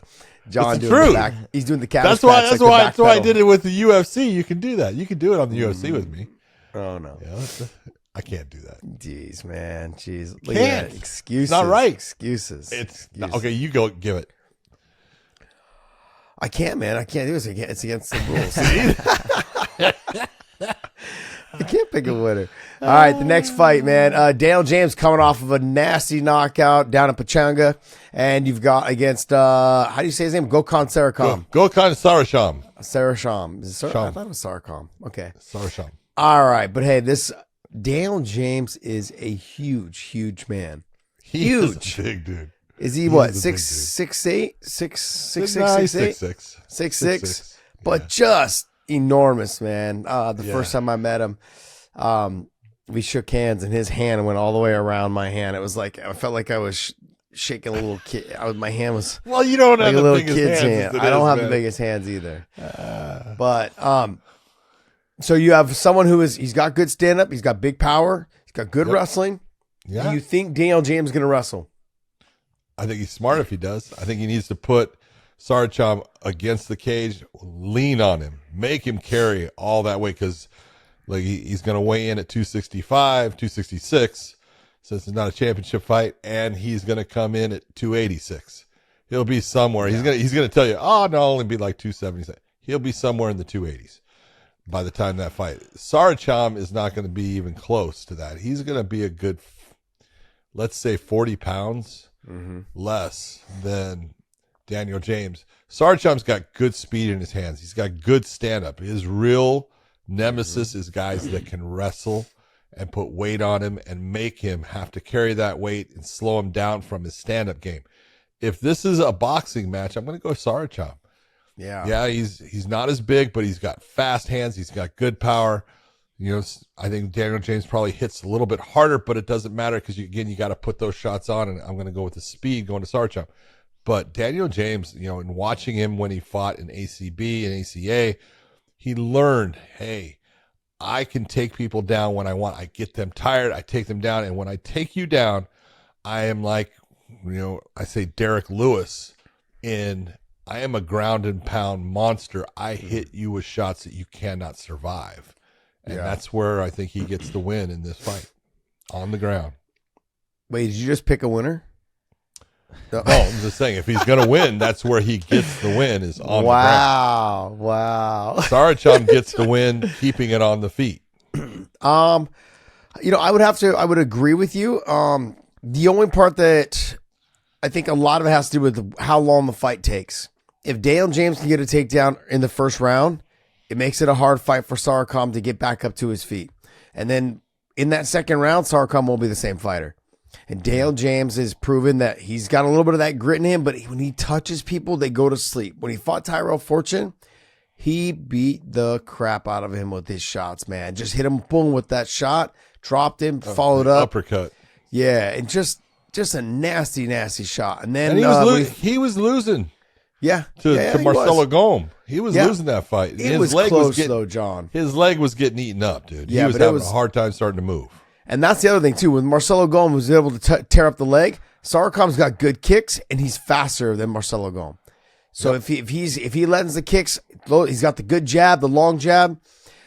John
It's
doing
true.
the back. He's doing the calf.
That's why I did it with the UFC. You can do that. You can do it on the UFC with me.
Oh no.
Yeah, I can't do that.
Jeez, man. Jeez. Look
Can't.
at that. Excuses.
It's not right.
Excuses.
It's okay. You go give it.
I can't, man. I can't do this. It's against the rules. I can't pick a winner. All right, the next fight, man. Daniel James coming off of a nasty knockout down in Pachanga, and you've got against how do you say his name? Gokhan Sarakam.
Gokhan Sarasham.
Sarasham. Is it
Sham.
I thought it was Sarakam. Okay.
Sarasham.
All right, but hey, this Daniel James is a huge man.
He is a big dude.
Is he what,
He's a big dude.
6'8", 6'6",
Nah, he's
6'8"?
6'6".
6'6", but just enormous, man. The
Yeah.
first time I met him, we shook hands, and his hand went all the way around my hand. It was like I felt like I was shaking a little kid. My hand was
Well, you don't
like
have
a
the
little
biggest
kid's
hands.
hand.
as it
I don't
is,
have
man.
the biggest hands either. But so you have someone he's got good stand up, he's got big power, he's got good wrestling.
Yeah.
Do you think Daniel James is going to wrestle?
I think he's smart if he does. I think he needs to put Saracham against the cage, lean on him, make him carry all that weight, because like he's going to weigh in at 265, 266, since it's not a championship fight, and he's going to come in at 286. He'll be somewhere. He's going to tell you, oh, no, I'll only be like 270. He'll be somewhere in the 280s by the time that fight. Saracham is not going to be even close to that. He's going to be a good, let's say 40 pounds less than Daniel James. Saracham's got good speed in his hands. He's got good stand-up. His real nemesis is guys that can wrestle and put weight on him and make him have to carry that weight and slow him down from his stand-up game. If this is a boxing match, I'm going to go Saracham. Yeah, he's not as big, but he's got fast hands. He's got good power. You know, I think Daniel James probably hits a little bit harder, but it doesn't matter because, you got to put those shots on, and I'm going to go with the speed going to Saracham. But Daniel James, in watching him when he fought in ACB and ACA, he learned, hey, I can take people down when I want. I get them tired. I take them down. And when I take you down, I am like, I say Derek Lewis I am a ground and pound monster. I hit you with shots that you cannot survive. And that's where I think he gets the win in this fight, on the ground.
Wait, did you just pick a winner?
No, I'm just saying, if he's going to win, that's where he gets the win, is on the ground.
Wow.
Saracham gets the win, keeping it on the feet.
I would agree with you. The only part that I think a lot of it has to do with how long the fight takes. If Daniel James can get a takedown in the first round, it makes it a hard fight for Saracham to get back up to his feet. And then in that second round, Saracham won't be the same fighter. And Daniel James has proven that he's got a little bit of that grit in him, but when he touches people, they go to sleep. When he fought Tyrell Fortune, he beat the crap out of him with his shots, man. Just hit him, boom, with that shot, dropped him, followed up.
Uppercut.
Yeah, and just a nasty, nasty shot. And then
he was losing
to
Marcelo Gome. He was losing that fight.
It was close, though, John.
His leg was getting eaten up, dude.
Yeah,
he was having a hard time starting to move.
And that's the other thing, too. When Marcelo Gome was able to tear up the leg, Saracham's got good kicks, and he's faster than Marcelo Gome. So if he lets the kicks, he's got the good jab, the long jab.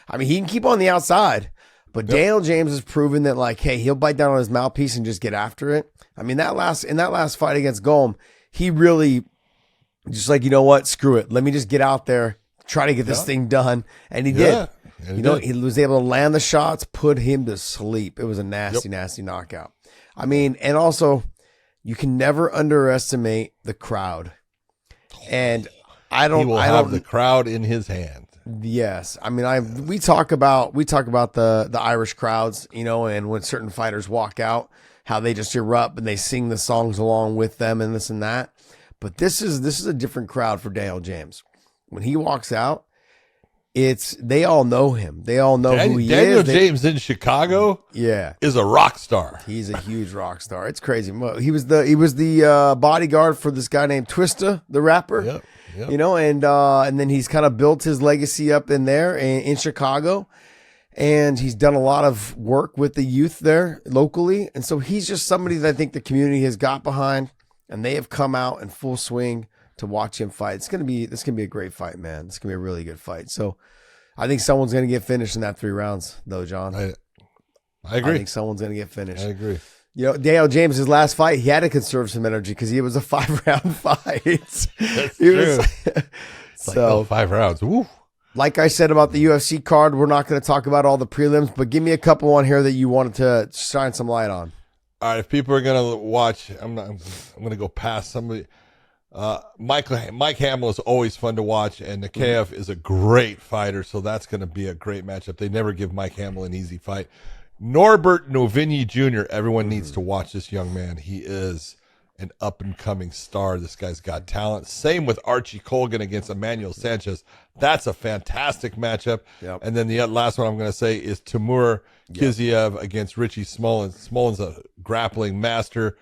I mean, he can keep on the outside. But Daniel James has proven that, like, hey, he'll bite down on his mouthpiece and just get after it. I mean, in that last fight against Gome, he really just like, you know what, screw it. Let me just get out there, try to get this thing done. And he did. And he was able to land the shots, put him to sleep. It was a nasty, nasty knockout. I mean, and also, you can never underestimate the crowd. And he will have
the crowd in his hand.
Yes. I mean, we talk about the Irish crowds, and when certain fighters walk out, how they just erupt and they sing the songs along with them and this and that. But this is a different crowd for Daniel James. When he walks out, they all know him. They all know who he
Daniel
is.
James in Chicago is a rock star.
He's a huge rock star. It's crazy. He was the bodyguard for this guy named Twista, the rapper.
Yep.
And then he's kind of built his legacy up in there in Chicago. And he's done a lot of work with the youth there locally. And so he's just somebody that I think the community has got behind, and they have come out in full swing to watch him fight. This gonna be a great fight, man. It's gonna be a really good fight. So I think someone's gonna get finished in that 3 rounds, though, John.
I agree.
I think someone's gonna get finished.
I agree.
Daniel James' last fight, he had to conserve some energy because it was a 5-round fight.
That's true.
So
5 rounds. Woo.
Like I said about the UFC card, we're not going to talk about all the prelims, but give me a couple on here that you wanted to shine some light on.
All right, if people are going to watch, I'm going to go past somebody. Mike Hamill is always fun to watch, and Nemkov is a great fighter, so that's going to be a great matchup. They never give Mike Hamill an easy fight. Norbert Novini Jr., everyone needs to watch this young man. He is an up-and-coming star. This guy's got talent. Same with Archie Colgan against Emmanuel Sanchez. That's a fantastic matchup.
Yep.
And then the last one I'm going to say is Timur Kiziev against Richie Smollins. Smollins a grappling master.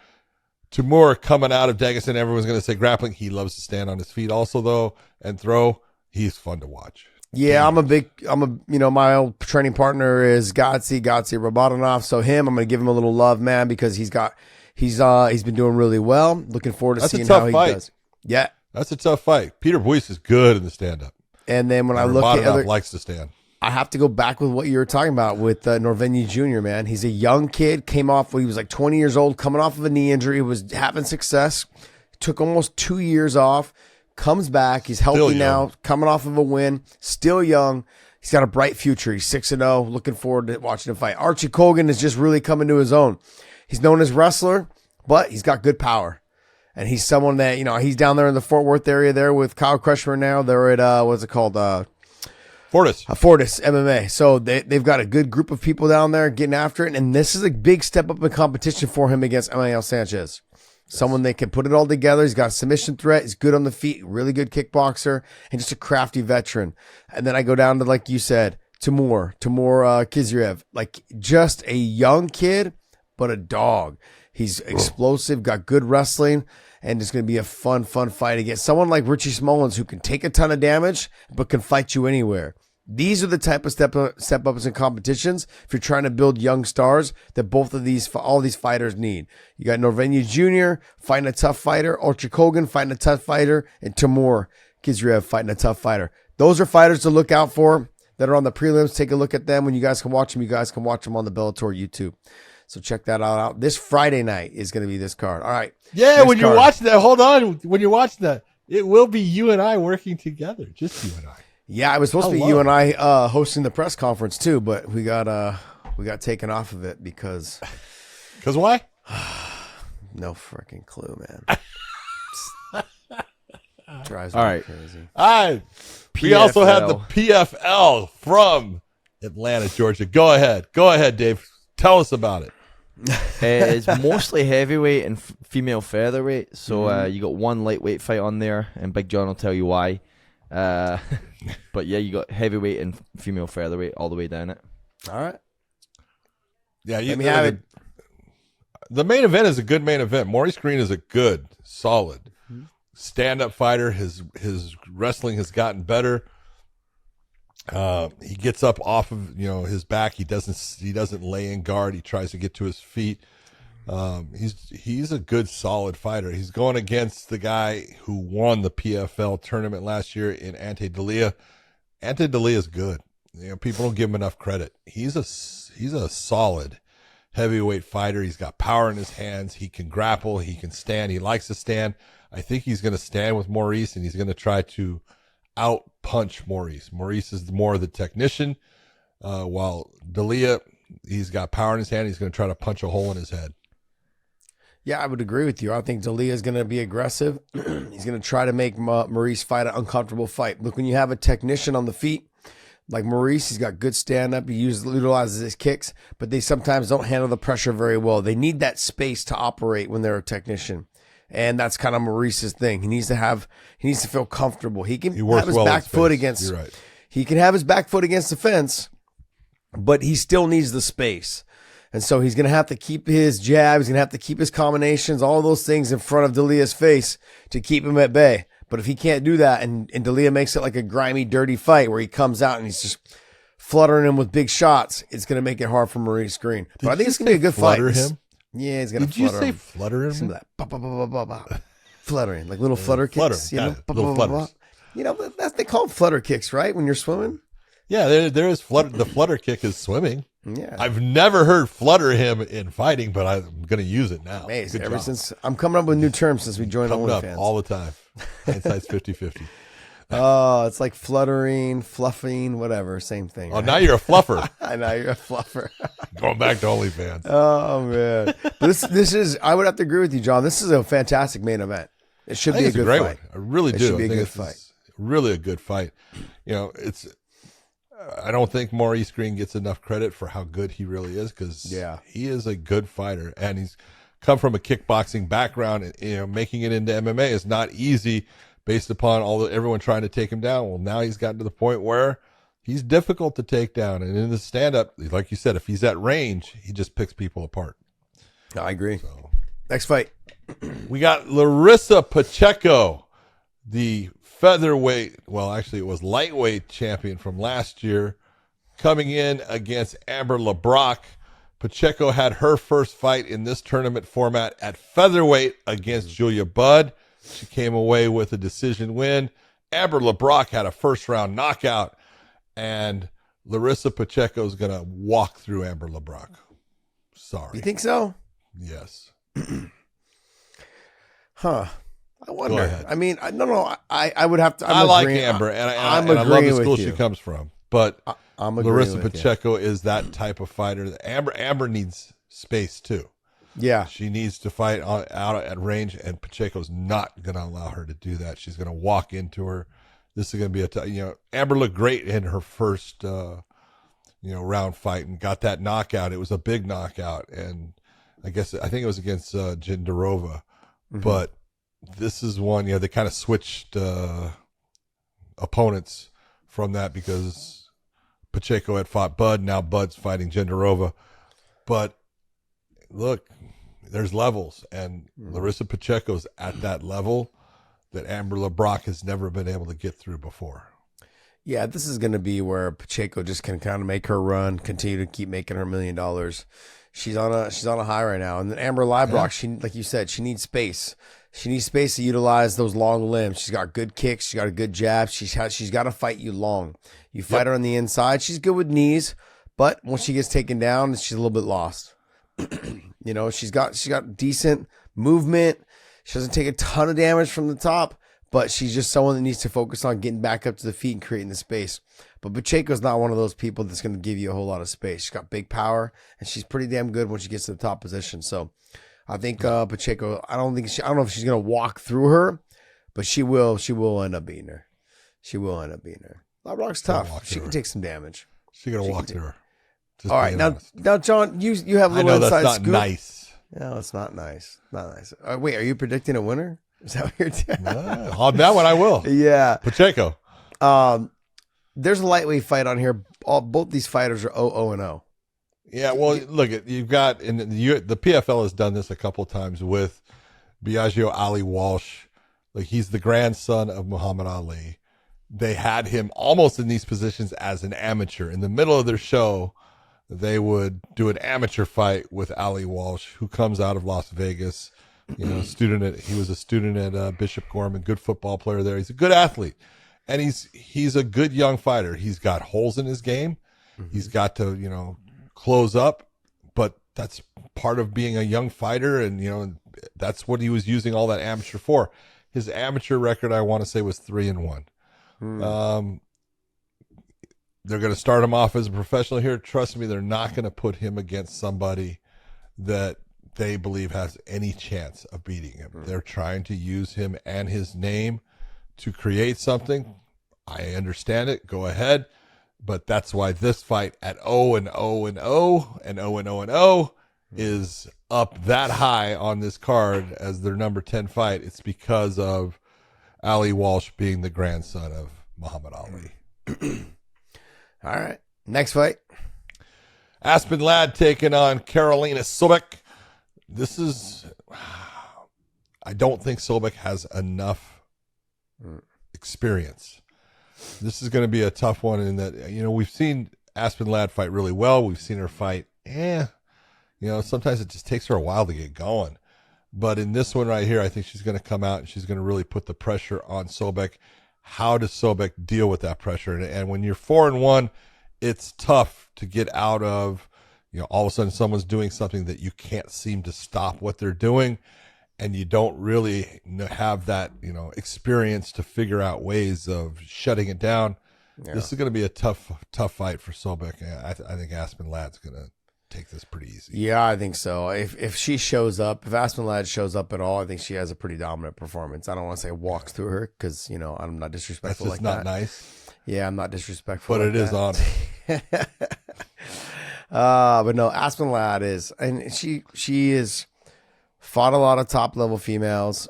Timur coming out of Dagestan, everyone's going to say grappling. He loves to stand on his feet also, though, and throw. He's fun to watch.
Yeah, my old training partner is Gotti Robodanov. So I'm going to give him a little love, man, because he's been doing really well. Looking forward to seeing how he does. Yeah.
That's a tough fight. Peter Boyce is good in the stand-up.
And then when I look at
Robodanov likes to stand.
I have to go back with what you were talking about with Norveni Jr., man. He's a young kid, came off when he was like 20 years old, coming off of a knee injury, was having success, took almost 2 years off, comes back. He's healthy now, coming off of a win, still young. He's got a bright future. He's 6-0. Looking forward to watching him fight. Archie Colgan is just really coming to his own. He's known as wrestler, but he's got good power. And he's someone that, he's down there in the Fort Worth area there with Kyle Crutchmer now. They're at, what's it called? Fortis MMA. So they've got a good group of people down there getting after it. And this is a big step up in competition for him against Emmanuel Sanchez. Someone that can put it all together. He's got a submission threat. He's good on the feet, really good kickboxer, and just a crafty veteran. And then I go down to, like you said, Timur Kiziev. Like just a young kid, but a dog. He's explosive, got good wrestling, and it's going to be a fun fight against someone like Richie Smollins who can take a ton of damage, but can fight you anywhere. These are the type of step-ups in competitions if you're trying to build young stars that all these fighters need. You got Norveni Jr. fighting a tough fighter, Archie Colgan fighting a tough fighter, and Timur Kiziev fighting a tough fighter. Those are fighters to look out for that are on the prelims. Take a look at them. When you guys can watch them, you guys can watch them on the Bellator YouTube. So check that out. This Friday night is going to be this card. All right.
Yeah, when you're watching that, hold on. When you're watching that, it will be you and I working together. Just you and I.
Yeah, it was supposed to be you and I hosting the press conference too, but we got taken off of it because
why?
No freaking clue, man. Drives
All
me
right.
crazy.
All right. We also have the PFL from Atlanta, Georgia. Go ahead, Dave. Tell us about it.
It's mostly heavyweight and female featherweight. So you got one lightweight fight on there, and Big John will tell you why. But yeah, you got heavyweight and female featherweight all the way down it.
All right.
Yeah,
Let me have it.
The main event is a good main event. Maurice Green is a good, solid stand-up fighter. His wrestling has gotten better. He gets up off of his back. He doesn't lay in guard. He tries to get to his feet. He's a good, solid fighter. He's going against the guy who won the PFL tournament last year in Ante Delia. Ante Delia is good. People don't give him enough credit. He's a solid heavyweight fighter. He's got power in his hands. He can grapple. He can stand. He likes to stand. I think he's going to stand with Maurice, and he's going to try to out-punch Maurice. Maurice is more the technician, while Delia, he's got power in his hand. He's going to try to punch a hole in his head.
Yeah, I would agree with you. I think Delia is going to be aggressive. He's going to try to make Maurice fight an uncomfortable fight. Look, when you have a technician on the feet, like Maurice, he's got good stand-up. He utilizes his kicks, but they sometimes don't handle the pressure very well. They need that space to operate when they're a technician. And that's kind of Maurice's thing. He needs to feel comfortable. He can have his back foot against.
You're right.
He can have his back foot against the fence, but he still needs the space. And so he's going to have to keep his jab. He's going to have to keep his combinations, all those things in front of Delia's face to keep him at bay. But if he can't do that, and Delia makes it like a grimy, dirty fight where he comes out and he's just fluttering him with big shots, it's going to make it hard for Maurice Green. But I think it's going to be a good fight.
Flutter him?
Yeah, he's going to flutter him.
Did you say flutter him?
Some of that fluttering, like little flutter kicks.
Little flutters.
They call them flutter kicks, right? When you're swimming.
Yeah, there is flutter. The flutter kick is swimming.
Yeah,
I've never heard flutter him in fighting, but I'm going to use it now.
Amazing. Ever since I'm coming up with new terms since we joined OnlyFans.
All the time. Hindsight's 50-50.
Oh, it's like fluttering, fluffing, whatever, same thing.
Oh, right? Now you're a fluffer.
I know you're a fluffer.
Going back to OnlyFans.
Oh man, but this is. I would have to agree with you, John. This is a fantastic main event. It should be a good fight.
One. I really do.
It should be a good fight.
Really a good fight. I don't think Maurice Green gets enough credit for how good he really is because he is a good fighter and he's come from a kickboxing background, and making it into MMA is not easy based upon everyone trying to take him down. Well, now he's gotten to the point where he's difficult to take down, and in the stand-up, like you said, if he's at range, he just picks people apart.
I agree.
So,
next fight,
we got Larissa Pacheco, the featherweight, well, actually it was lightweight champion from last year, coming in against Amber LeBrock. Pacheco had her first fight in this tournament format at featherweight against Julia Budd. She came away with a decision win. Amber LeBrock had a first-round knockout, and Larissa Pacheco is going to walk through Amber LeBrock. Sorry.
You think so?
Yes.
Huh. I
Go
wonder.
ahead.
I mean, I would have to.
I like Amber, and I love the school she comes from. But
I'm
Larissa
agreeing with
Pacheco is that type of fighter. Amber needs space too.
Yeah.
She needs to fight out at range, and Pacheco's not going to allow her to do that. She's going to walk into her. This is going to be Amber looked great in her first, round fight and got that knockout. It was a big knockout, and I think it was against Jindarova.
Mm-hmm.
But this is one, they kind of switched opponents from that because Pacheco had fought Bud. Now Bud's fighting Jindarova. But look, there's levels, and Larissa Pacheco's at that level that Amber LeBrock has never been able to get through before.
Yeah, this is going to be where Pacheco just can kind of make her run, continue to keep making her $1 million. She's on a high right now, and then Amber LeBrock, she, like you said, she needs space. She needs space to utilize those long limbs. She's got good kicks. She's got a good jab. She's got to fight you long. You fight her on the inside. She's good with knees, but when she gets taken down, she's a little bit lost. She's got decent movement. She doesn't take a ton of damage from the top, but she's just someone that needs to focus on getting back up to the feet and creating the space. But Pacheco's not one of those people that's going to give you a whole lot of space. She's got big power, and she's pretty damn good when she gets to the top position. So I think Pacheco, I don't know if she's going to walk through her, but she will end up beating her. She will end up beating her. LeBrock's tough. She can take some damage.
She's going to walk through her.
All right, now, John, you have a little inside
that's not
scoop.
nice.
No, it's not nice. Not nice. Wait, are you predicting a winner? Is that what you're doing?
No, on that one, I will.
Yeah.
Pacheco.
There's a lightweight fight on here. Both these fighters are 0-0-0.
Yeah, well, look, you've got the PFL has done this a couple of times with Biagio Ali Walsh. Like, he's the grandson of Muhammad Ali. They had him almost in these positions as an amateur. In the middle of their show, they would do an amateur fight with Ali Walsh, who comes out of Las Vegas. He was a student at Bishop Gorman, good football player there. He's a good athlete, and he's a good young fighter. He's got holes in his game. Mm-hmm. He's got to close up, but that's part of being a young fighter, and that's what he was using all that amateur for. His amateur record, I want to say, was 3-1. They're going to start him off as a professional here. Trust me, they're not going to put him against somebody that they believe has any chance of beating him. They're trying to use him and his name to create something. I understand it. Go ahead. But that's why this fight at 0-0-0 and 0-0-0 is up that high on this card as their number 10 fight. It's because of Ali Walsh being the grandson of Muhammad Ali.
All right. Next fight.
Aspen Ladd taking on Karolina Sobek. I don't think Sobek has enough experience. This is going to be a tough one in that, we've seen Aspen Ladd fight really well. We've seen her fight. Sometimes it just takes her a while to get going. But in this one right here, I think she's going to come out and she's going to really put the pressure on Sobek. How does Sobek deal with that pressure? And when you're 4-1, it's tough to get out of, all of a sudden someone's doing something that you can't seem to stop what they're doing. And you don't really have that, experience to figure out ways of shutting it down. Yeah. This is going to be a tough fight for Sobek. I think Aspen Ladd's going to take this pretty easy.
Yeah, I think so. If she shows up, if Aspen Ladd shows up at all, I think she has a pretty dominant performance. I don't want to say walks through her because, I'm not disrespectful like that.
That's just not nice.
Yeah, I'm not disrespectful
but
like
it is on.
But no, Aspen Ladd is, and she is Fought a lot of top level females.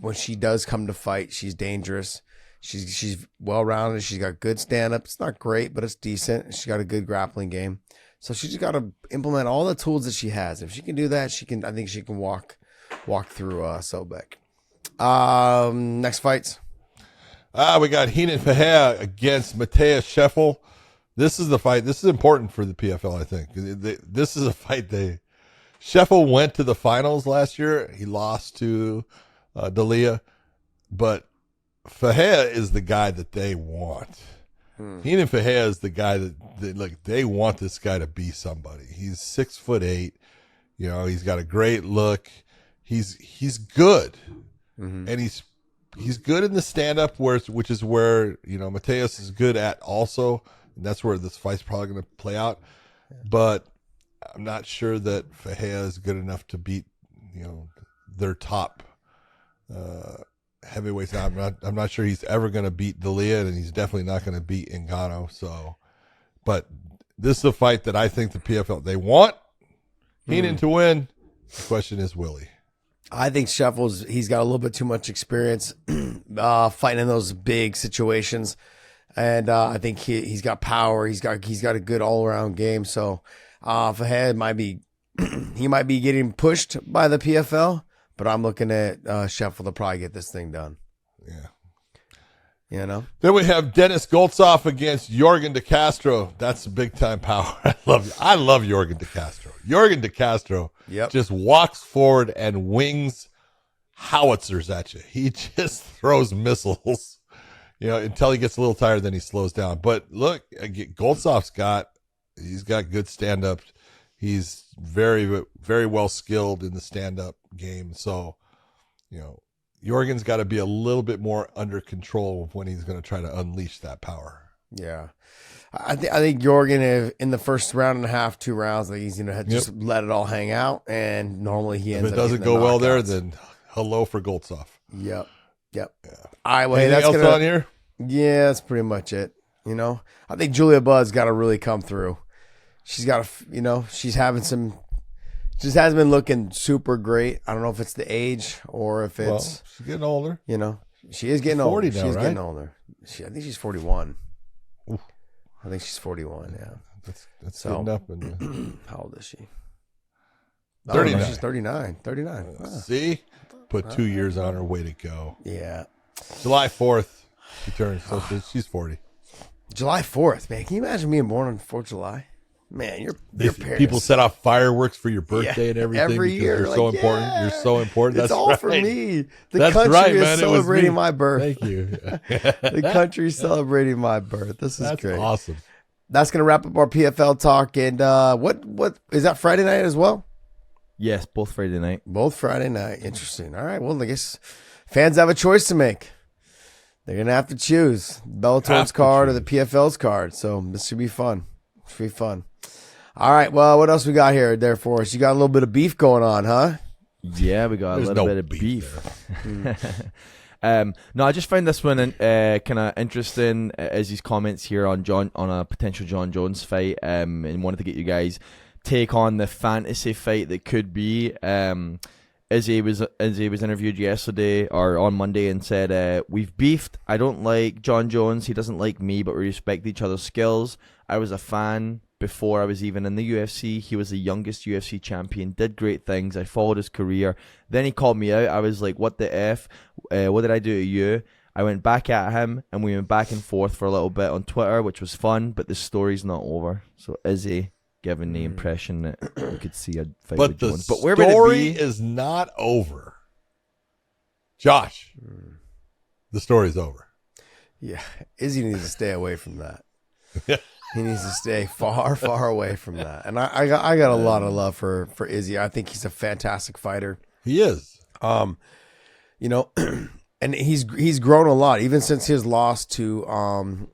When she does come to fight, she's dangerous. She's well rounded. She's got good stand up. It's not great, but it's decent. She's got a good grappling game. So she just got to implement all the tools that she has. If she can do that, I think she can walk through Sobek. Next fights.
We got Heenan Fahea against Mateus Scheffel. This is the fight. This is important for the PFL, I think. This is a fight Scheffel went to the finals last year. He lost to D'Elia, but Fahea is the guy that they want. Heenan Fahea is the guy that they want this guy to be somebody. He's 6'8". You know, he's got a great look. He's good, and he's good in the stand up, which is where Mateus is good at also. And that's where this fight's probably going to play out. But I'm not sure that Fahea is good enough to beat their top heavyweights. I'm not sure he's ever going to beat D'Elia, and he's definitely not going to beat Ngannou. So, but this is a fight that I think the PFL they want Heenan to win. The question is, will he?
I think he's got a little bit too much experience fighting in those big situations, and I think he's got power. He's got a good all around game. So Fahad might be getting pushed by the PFL. But I'm looking at Scheffel to probably get this thing done.
Yeah. Then we have Dennis Goltsov against Jorgen De Castro. That's big time power. I love Jorgen De Castro. Jorgen De Castro just walks forward and wings howitzers at you. He just throws missiles, until he gets a little tired, then he slows down. But look, Goltsov's got good stand up. He's very, very well skilled in the stand-up game. So, Jorgen's got to be a little bit more under control when he's going to try to unleash that power.
Yeah. I think Jorgen, in the first round and a half, 2 rounds, he's going to just let it all hang out. And normally he ends up.
If it doesn't go well there, then hello for Goltsov.
Yep.
Yeah.
All right. Well,
anything else on here?
Yeah, that's pretty much it. I think Julia Budd's got to really come through. She's got she's having just hasn't been looking super great. I don't know if it's the age or if it's
she's getting older.
She is getting older.
Now,
she's
right?
getting older. I think she's 41.
Oof.
I think she's 41. Yeah,
that's good enough.
How old is she?
39.
She's 39. 39. Wow.
See, put 2 years on her. Way to go.
Yeah.
July 4th, she turns. So she's 40.
July 4th, man. Can you imagine being born on 4th of July? Man, your parents.
People set off fireworks for your birthday and everything.
Every year.
You're so important. You're so important.
It's
That's
all
right.
for me.
That's
country
right,
is
man.
celebrating my birth.
Thank you.
The country's celebrating my birth. This is great.
Awesome.
That's going to wrap up our PFL talk. And what is that Friday night as well?
Yes, both Friday night.
Both Friday night. Interesting. All right. Well, I guess fans have a choice to make. They're going to have to choose Bellator's card or the PFL's card. So this should be fun. Should be fun. All right. Well, what else we got here there for us? You got a little bit of beef going on, huh?
Yeah, we got a little bit of beef. No, I just found this one kind of interesting as his comments here on a potential Jon Jones fight, and wanted to get you guys take on the fantasy fight that could be. Izzy was interviewed yesterday or on Monday and said, "We've beefed. I don't like Jon Jones. He doesn't like me, but we respect each other's skills. I was a fan before I was even in the UFC. He was the youngest UFC champion, did great things. I followed his career. Then he called me out. I was like, what the F? What did I do to you? I went back at him, and we went back and forth for a little bit on Twitter, which was fun, but the story's not over." So Izzy giving the impression that we could see a fight with Jones.
But the story is not over. Josh, the story's over.
Yeah. Izzy needs to stay away from that. He needs to stay far, far away from that. And I got a lot of love for Izzy. I think he's a fantastic fighter.
He is.
And he's grown a lot, even since his loss to Jan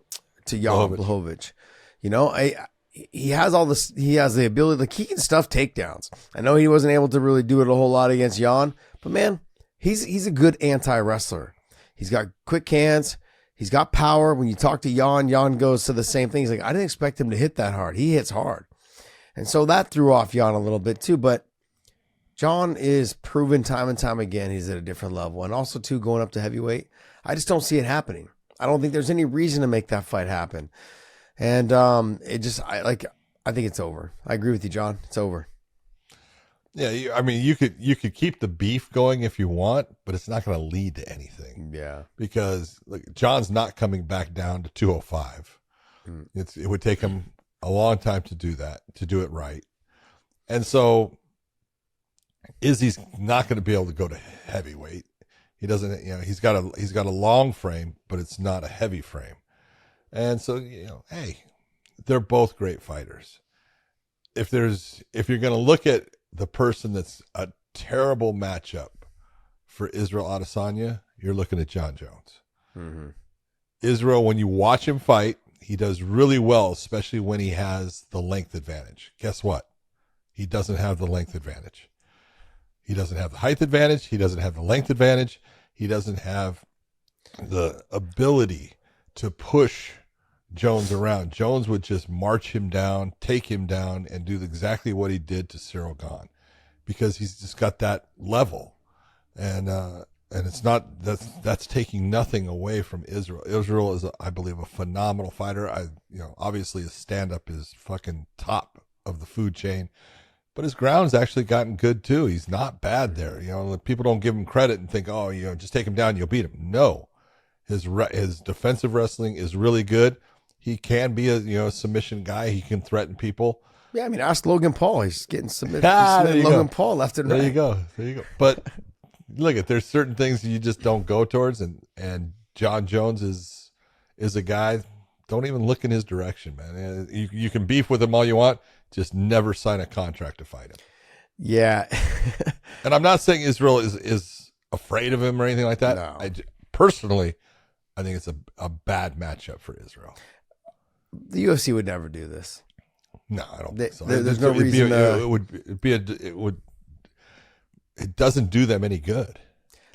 Blachowicz. He has all this. He has the ability. Like, he can stuff takedowns. I know he wasn't able to really do it a whole lot against Jan, but man, he's a good anti-wrestler. He's got quick hands. He's got power. When you talk to Jan goes to the same thing. He's like, I didn't expect him to hit that hard. He hits hard. And so that threw off Jan a little bit too. But Jon is proven time and time again he's at a different level. And also, too, going up to heavyweight, I just don't see it happening. I don't think there's any reason to make that fight happen. And I think it's over. I agree with you, Jon. It's over.
Yeah, I mean, you could keep the beef going if you want, but it's not going to lead to anything.
Yeah.
Because Jon's not coming back down to 205. It would take him a long time to do that, to do it right. And so Izzy's not going to be able to go to heavyweight. He doesn't, he's got a long frame, but it's not a heavy frame. And so, hey, they're both great fighters. If you're going to look at the person that's a terrible matchup for Israel Adesanya, you're looking at Jon Jones.
Mm-hmm.
Israel, when you watch him fight, he does really well, especially when he has the length advantage. Guess what? He doesn't have the length advantage. He doesn't have the height advantage. He doesn't have the length advantage. He doesn't have the ability to push Jones around. Jones would just march him down, take him down, and do exactly what he did to Cyril Gane, because he's just got that level, and it's not that's taking nothing away from Israel. Israel is, I believe, a phenomenal fighter. Obviously his stand up is fucking top of the food chain, but his ground's actually gotten good too. He's not bad there. People don't give him credit and think, oh, just take him down, you'll beat him. No, his defensive wrestling is really good. He can be a submission guy. He can threaten people.
Yeah, I mean, ask Logan Paul. He's getting submitted.
Logan
Paul left and right.
There you go. But look, there's certain things you just don't go towards, and Jon Jones is a guy. Don't even look in his direction, man. You can beef with him all you want. Just never sign a contract to fight him.
Yeah.
And I'm not saying Israel is afraid of him or anything like that.
No.
Personally, I think it's a bad matchup for Israel.
The UFC would never do this.
No, I don't think so.
There's no reason.
It doesn't do them any good.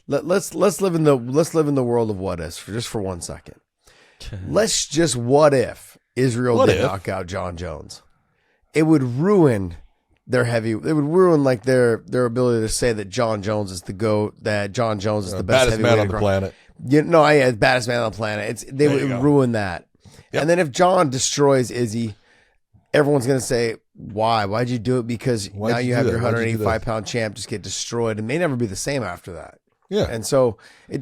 Let's live in the world of what ifs for 1 second. Let's just what if Israel did knock out Jon Jones. It would ruin their heavy. It would ruin their ability to say that Jon Jones is the GOAT. That Jon Jones is the best
baddest man on the planet.
Baddest man on the planet. They would ruin that. Yep. And then if Jon destroys Izzy, everyone's going to say, why? Why'd you do it? Because now you have your 185-pound champ just get destroyed, and may never be the same after that.
Yeah.
And so it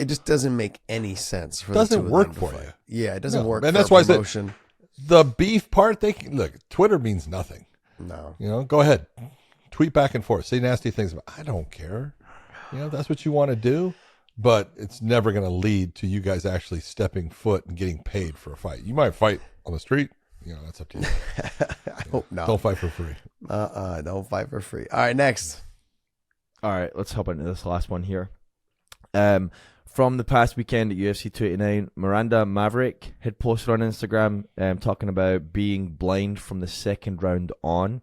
just doesn't make any sense.
It doesn't work for you.
Yeah, it doesn't work.
And that's why the beef part, look, Twitter means nothing.
No.
Go ahead. Tweet back and forth. Say nasty things. I don't care. That's what you want to do. But it's never going to lead to you guys actually stepping foot and getting paid for a fight. You might fight on the street. That's up to you.
I hope not.
Don't fight for free.
Don't fight for free. All right, next.
All right, let's hop into this last one here. From the past weekend at UFC 289, Miranda Maverick had posted on Instagram talking about being blind from the second round on,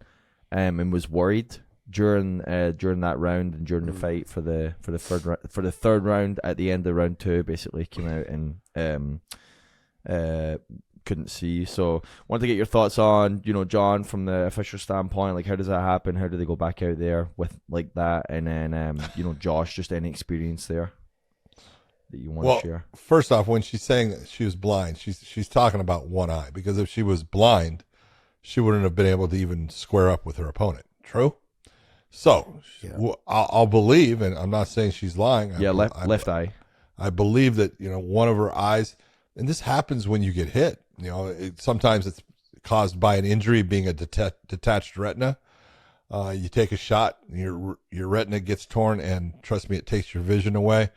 and was worried during that round and during the fight for the third round. At the end of round 2, basically came out and couldn't see. So wanted to get your thoughts on, Jon, from the official standpoint, how does that happen? How do they go back out there with that? And then Josh, just any experience there that you want to share?
First off, when she's saying that she was blind, she's talking about one eye, because if she was blind, she wouldn't have been able to even square up with her opponent. True? So I'll believe, and I'm not saying she's lying.
Left eye.
I believe that one of her eyes, and this happens when you get hit. Sometimes it's caused by an injury, being a detached retina. You take a shot, your retina gets torn, and trust me, it takes your vision away.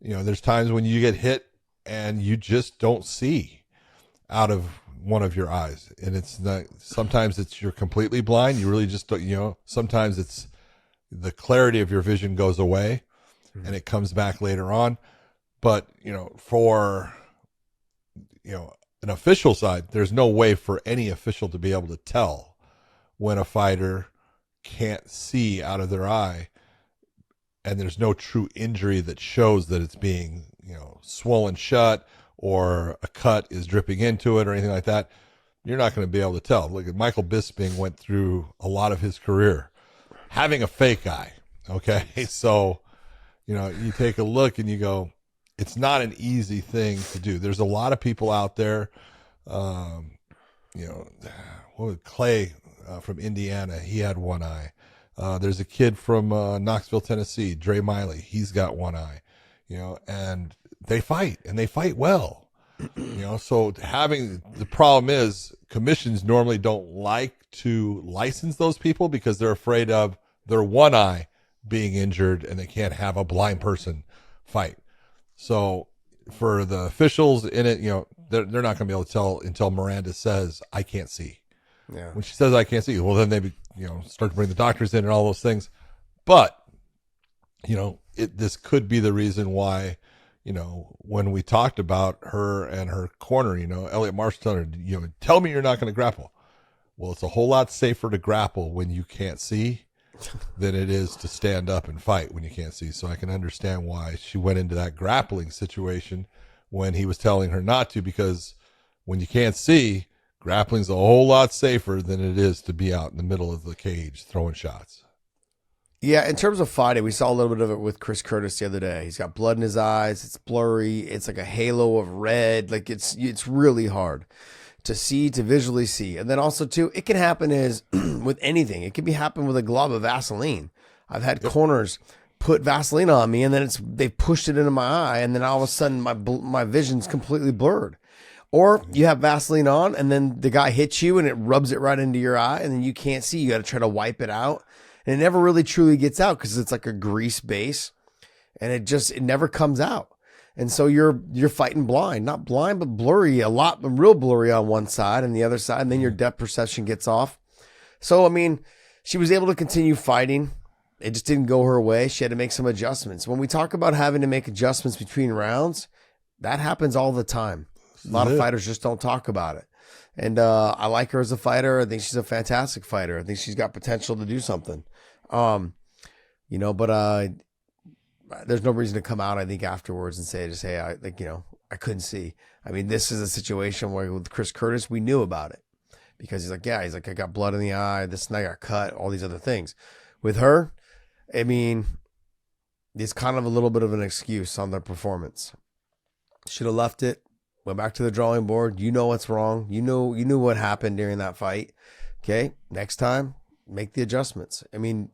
There's times when you get hit and you just don't see out of one of your eyes, and it's not. Sometimes you're completely blind. You really just don't. Sometimes it's the clarity of your vision goes away, and it comes back later on. But for an official side, there's no way for any official to be able to tell when a fighter can't see out of their eye, and there's no true injury that shows that it's being, swollen shut, or a cut is dripping into it or anything like that. You're not going to be able to tell. Look at Michael Bisping, went through a lot of his career having a fake eye. Okay. So, you take a look and you go, it's not an easy thing to do. There's a lot of people out there. Clay from Indiana, he had one eye. There's a kid from Knoxville, Tennessee, Dre Miley. He's got one eye, and they fight well, so the problem is commissions normally don't like to license those people because they're afraid of their one eye being injured and they can't have a blind person fight. So for the officials in it, they're not going to be able to tell until Miranda says, I can't see.
Yeah.
When she says, I can't see, well, then they, start to bring the doctors in and all those things. But, this could be the reason why, when we talked about her and her corner, Elliot Marsh telling her, tell me you're not going to grapple. Well, it's a whole lot safer to grapple when you can't see than it is to stand up and fight when you can't see. So I can understand why she went into that grappling situation when he was telling her not to, because when you can't see, grappling's a whole lot safer than it is to be out in the middle of the cage throwing shots.
Yeah, in terms of fighting, we saw a little bit of it with Chris Curtis the other day. He's got blood in his eyes. It's blurry. It's like a halo of red. Like it's really hard to see, to visually see. And then also too, it can happen as with anything. It can be happen with a glob of Vaseline. I've had corners put Vaseline on me, and then they pushed it into my eye, and then all of a sudden my vision's completely blurred. Or you have Vaseline on, and then the guy hits you, and it rubs it right into your eye, and then you can't see. You got to try to wipe it out, and it never really truly gets out because it's like a grease base, and it never comes out. And so you're fighting blind, not blind, but blurry, real blurry on one side and the other side. And then your depth perception gets off. So, she was able to continue fighting. It just didn't go her way. She had to make some adjustments. When we talk about having to make adjustments between rounds, that happens all the time. A lot of fighters just don't talk about it. And I like her as a fighter. I think she's a fantastic fighter. I think she's got potential to do something. But there's no reason to come out, I think, afterwards and say, just, hey, I couldn't see. This is a situation where with Chris Curtis, we knew about it because he's like, I got blood in the eye, this and I got cut, all these other things. With her, it's kind of a little bit of an excuse on their performance. Should have left it, went back to the drawing board. You know what's wrong. You knew what happened during that fight. Okay, next time, make the adjustments.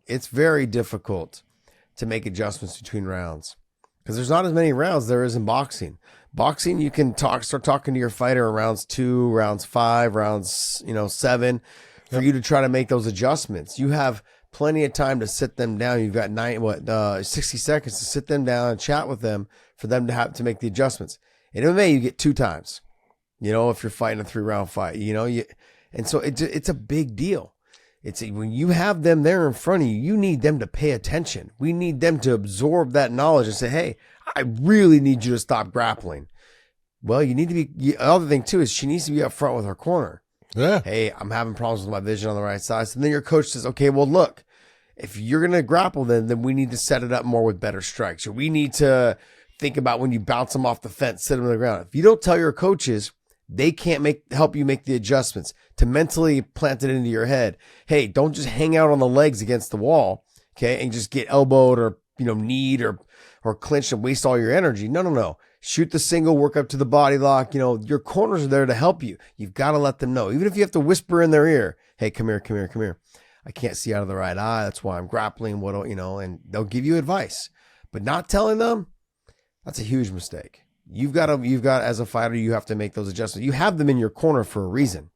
It's very difficult to make adjustments between rounds because there's not as many rounds there is in boxing. Boxing, you can start talking to your fighter in rounds 2, rounds 5, rounds 7 for you to try to make those adjustments. You have plenty of time to sit them down. You've got 60 seconds to sit them down and chat with them for them to have to make the adjustments. In MMA, you get 2 times, if you're fighting a 3-round fight, and so it's a big deal. It's when you have them there in front of you, you need them to pay attention. We need them to absorb that knowledge and say, hey, I really need you to stop grappling. Well, you need to be, the other thing too is she needs to be up front with her corner.
Yeah.
Hey, I'm having problems with my vision on the right side. So then your coach says, okay, well, look, if you're going to grapple, then we need to set it up more with better strikes. Or we need to think about when you bounce them off the fence, sit them on the ground. If you don't tell your coaches, they can't help you make the adjustments to mentally plant it into your head. Hey, don't just hang out on the legs against the wall, okay, and just get elbowed or kneed or clinched and waste all your energy. No. Shoot the single, work up to the body lock. Your corners are there to help you. You've got to let them know, even if you have to whisper in their ear, hey, come here. I can't see out of the right eye. That's why I'm grappling. And they'll give you advice, but not telling them, that's a huge mistake. You've got as a fighter, you have to make those adjustments. You have them in your corner for a reason.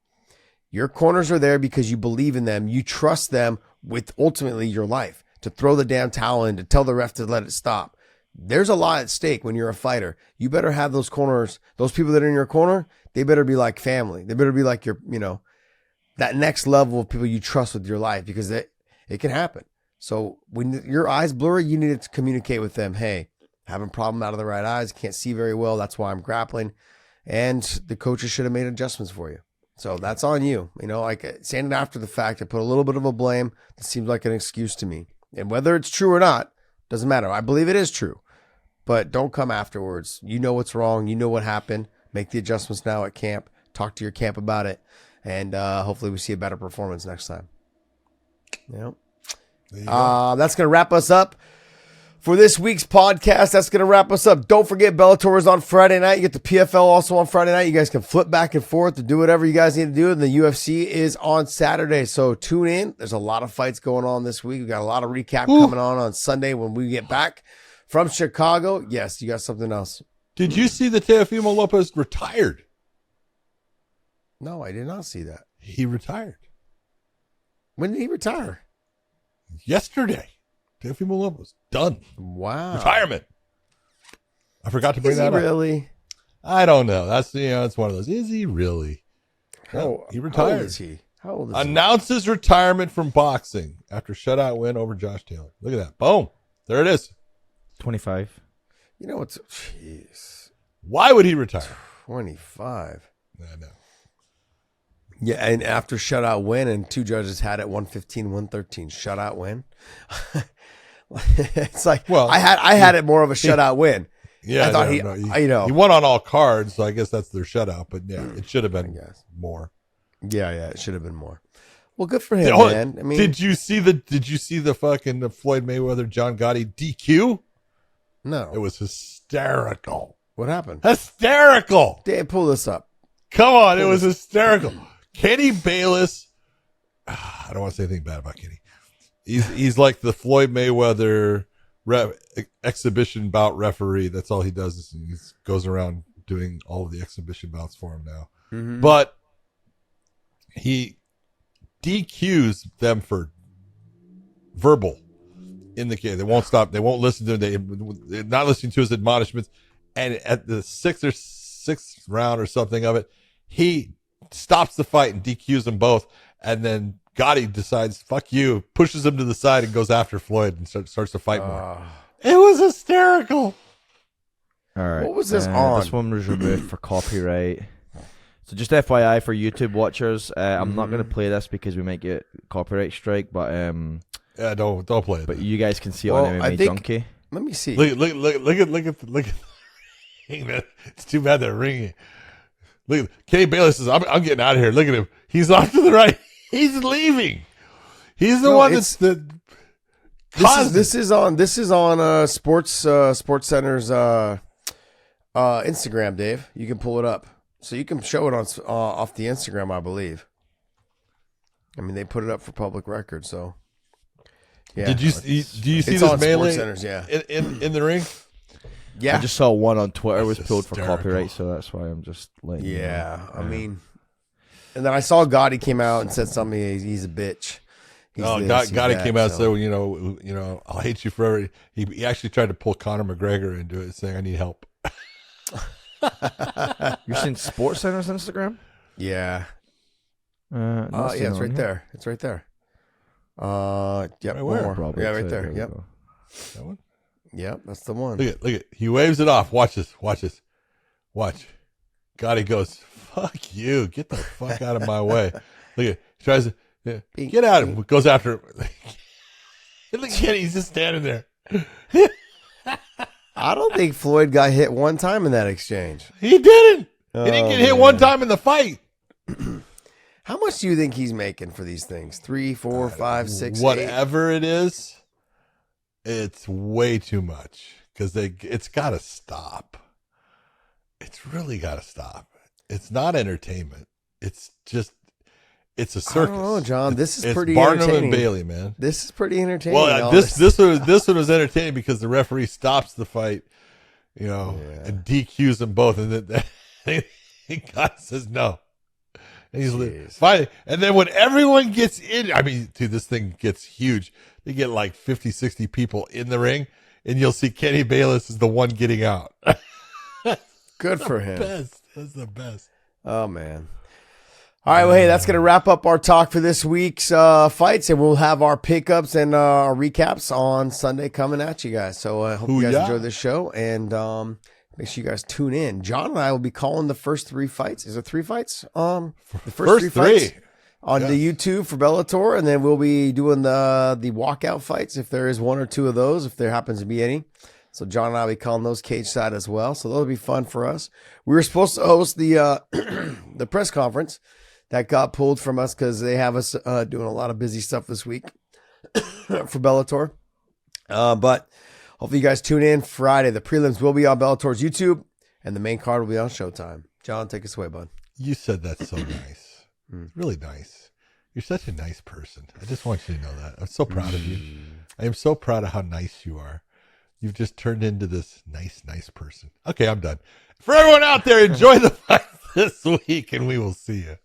Your corners are there because you believe in them. You trust them with ultimately your life to throw the damn towel in, to tell the ref to let it stop. There's a lot at stake when you're a fighter. You better have those corners, those people that are in your corner, they better be like family. They better be like your, that next level of people you trust with your life because it can happen. So when your eyes blurry, you need to communicate with them. Hey, having a problem out of the right eyes, can't see very well. That's why I'm grappling. And the coaches should have made adjustments for you. So that's on you. Standing after the fact, I put a little bit of a blame. That seems like an excuse to me. And whether it's true or not, doesn't matter. I believe it is true. But don't come afterwards. You know what's wrong. You know what happened. Make the adjustments now at camp. Talk to your camp about it. And hopefully we see a better performance next time.
There you go.
That's going to wrap us up for this week's podcast. That's going to wrap us up. Don't forget, Bellator is on Friday night. You get the PFL also on Friday night. You guys can flip back and forth to do whatever you guys need to do. And the UFC is on Saturday. So tune in. There's a lot of fights going on this week. We got a lot of recap coming on Sunday when we get back from Chicago. Yes, you got something else.
Did you see that Teofimo Lopez retired?
No, I did not see that.
He retired.
When did he retire?
Yesterday. Teofimo Lopez. Done.
Wow.
Retirement. I forgot to bring
Is
that
he
up.
really?
I don't know. That's it's one of those. Is he really? No, he retired.
How old is he? How old is he?
Announces retirement from boxing after shutout win over Josh Taylor. Look at that. Boom. There it is.
25.
You know what's... Jeez.
Why would he retire?
25.
I know.
Yeah, and after shutout win, and two judges had it 115, 113. Shutout win. It's like,
well,
I had it more of a shutout win.
Yeah,
I thought
he won on all cards, so I guess that's their shutout. But yeah, it should have been more.
Yeah, it should have been more. Well, good for him,
Oh,
man. I mean,
did you see the fucking Floyd Mayweather John Gotti DQ?
No,
It was hysterical.
what happened?
Hysterical.
Dave, pull this up.
Come on, it was hysterical. Kenny Bayless. I don't want to say anything bad about Kenny. He's like the Floyd Mayweather exhibition bout referee. That's all he does is he goes around doing all of the exhibition bouts for him now.
Mm-hmm.
But he DQs them for verbal in the game. They won't stop. They won't listen to him. They're not listening to his admonishments. And at the sixth round or something of it, he stops the fight and DQs them both. And then Gotti decides, fuck you, pushes him to the side and goes after Floyd and starts to fight more. It was hysterical.
All right.
What was this on?
This one was removed for copyright. So just FYI for YouTube watchers, I'm not going to play this because we might get copyright strike, but
Yeah, don't play it.
but you guys can see it
Well,
on
I
MMA
think-
Junkie.
Let me see.
Look at it's too bad they're ringing. Look at Kenny Bayless says, I'm getting out of here. Look at him. He's off to the right. He's leaving. He's the one that's the
This is on Sports Center's Instagram, Dave. You can pull it up, so you can show it on off the Instagram, I believe. I mean, they put it up for public record, so. Yeah.
Did you see
It's
this
on
melee
Sports Centers, yeah.
in the ring?
Yeah.
I just saw one on Twitter was
That's
pulled for
hysterical.
copyright, so that's why I'm just letting you know.
Yeah, I mean, and then I saw Gotti came out and said something. He's a bitch. He's this, he's
Gotti
that,
came out and
so.
said, you know, I'll hate you forever. He actually tried to pull Conor McGregor into it, saying, I need help.
You're seeing Sports Center's Instagram?
Yeah.
Not
Yeah,
seeing
it's
it
right
on
there. It's right there. Yep.
Right
one
where?
more.
Probably
Yeah, right
too.
there.
There we
Yep.
go.
That one?
Yep. That's the one.
Look at. He waves it off. Watch this. Watch. Gotti goes, fuck you. Get the fuck out of my way. Look at. He tries to get out of him. Goes after him. Look at him. He's just standing there.
I don't think Floyd got hit one time in that exchange.
He didn't. He didn't
Oh,
get hit
man.
one time in the fight.
How much do you think he's making for these things? 3, 4, 5, 6, 8?
Whatever it is, it's way too much because it's got to stop. It's really got to stop. It's not entertainment. It's just it's a circus.
I don't know, John. This is
It's
pretty
Barnum
entertaining.
and Bailey, man.
This is pretty entertaining.
Well,
all
this one was entertaining because the referee stops the fight, and DQs them both, and then God says no. And he's fighting. And then when everyone gets in, I mean, dude, this thing gets huge. They get like 50, 60 people in the ring, and you'll see Kenny Bayless is the one getting out.
Good for him.
Best. That's the best.
Oh, man. All right, well, hey, that's going to wrap up our talk for this week's fights, and we'll have our pickups and our recaps on Sunday coming at you guys. So I hope you guys enjoy this show, and make sure you guys tune in. John and I will be calling the first 3 fights. Is it 3 fights? The first 3 fights on the YouTube for Bellator, and then we'll be doing the walkout fights if there is 1 or 2 of those, if there happens to be any. So John and I will be calling those cage side as well. So that'll be fun for us. We were supposed to host the the press conference that got pulled from us because they have us doing a lot of busy stuff this week. for Bellator. But hopefully you guys tune in Friday. The prelims will be on Bellator's YouTube, and the main card will be on Showtime. John, take us away, bud.
You said that so nice. Really nice. You're such a nice person. I just want you to know that. I'm so proud of you. I am so proud of how nice you are. You've just turned into this nice person. Okay, I'm done. For everyone out there, enjoy the fight this week, and we will see you.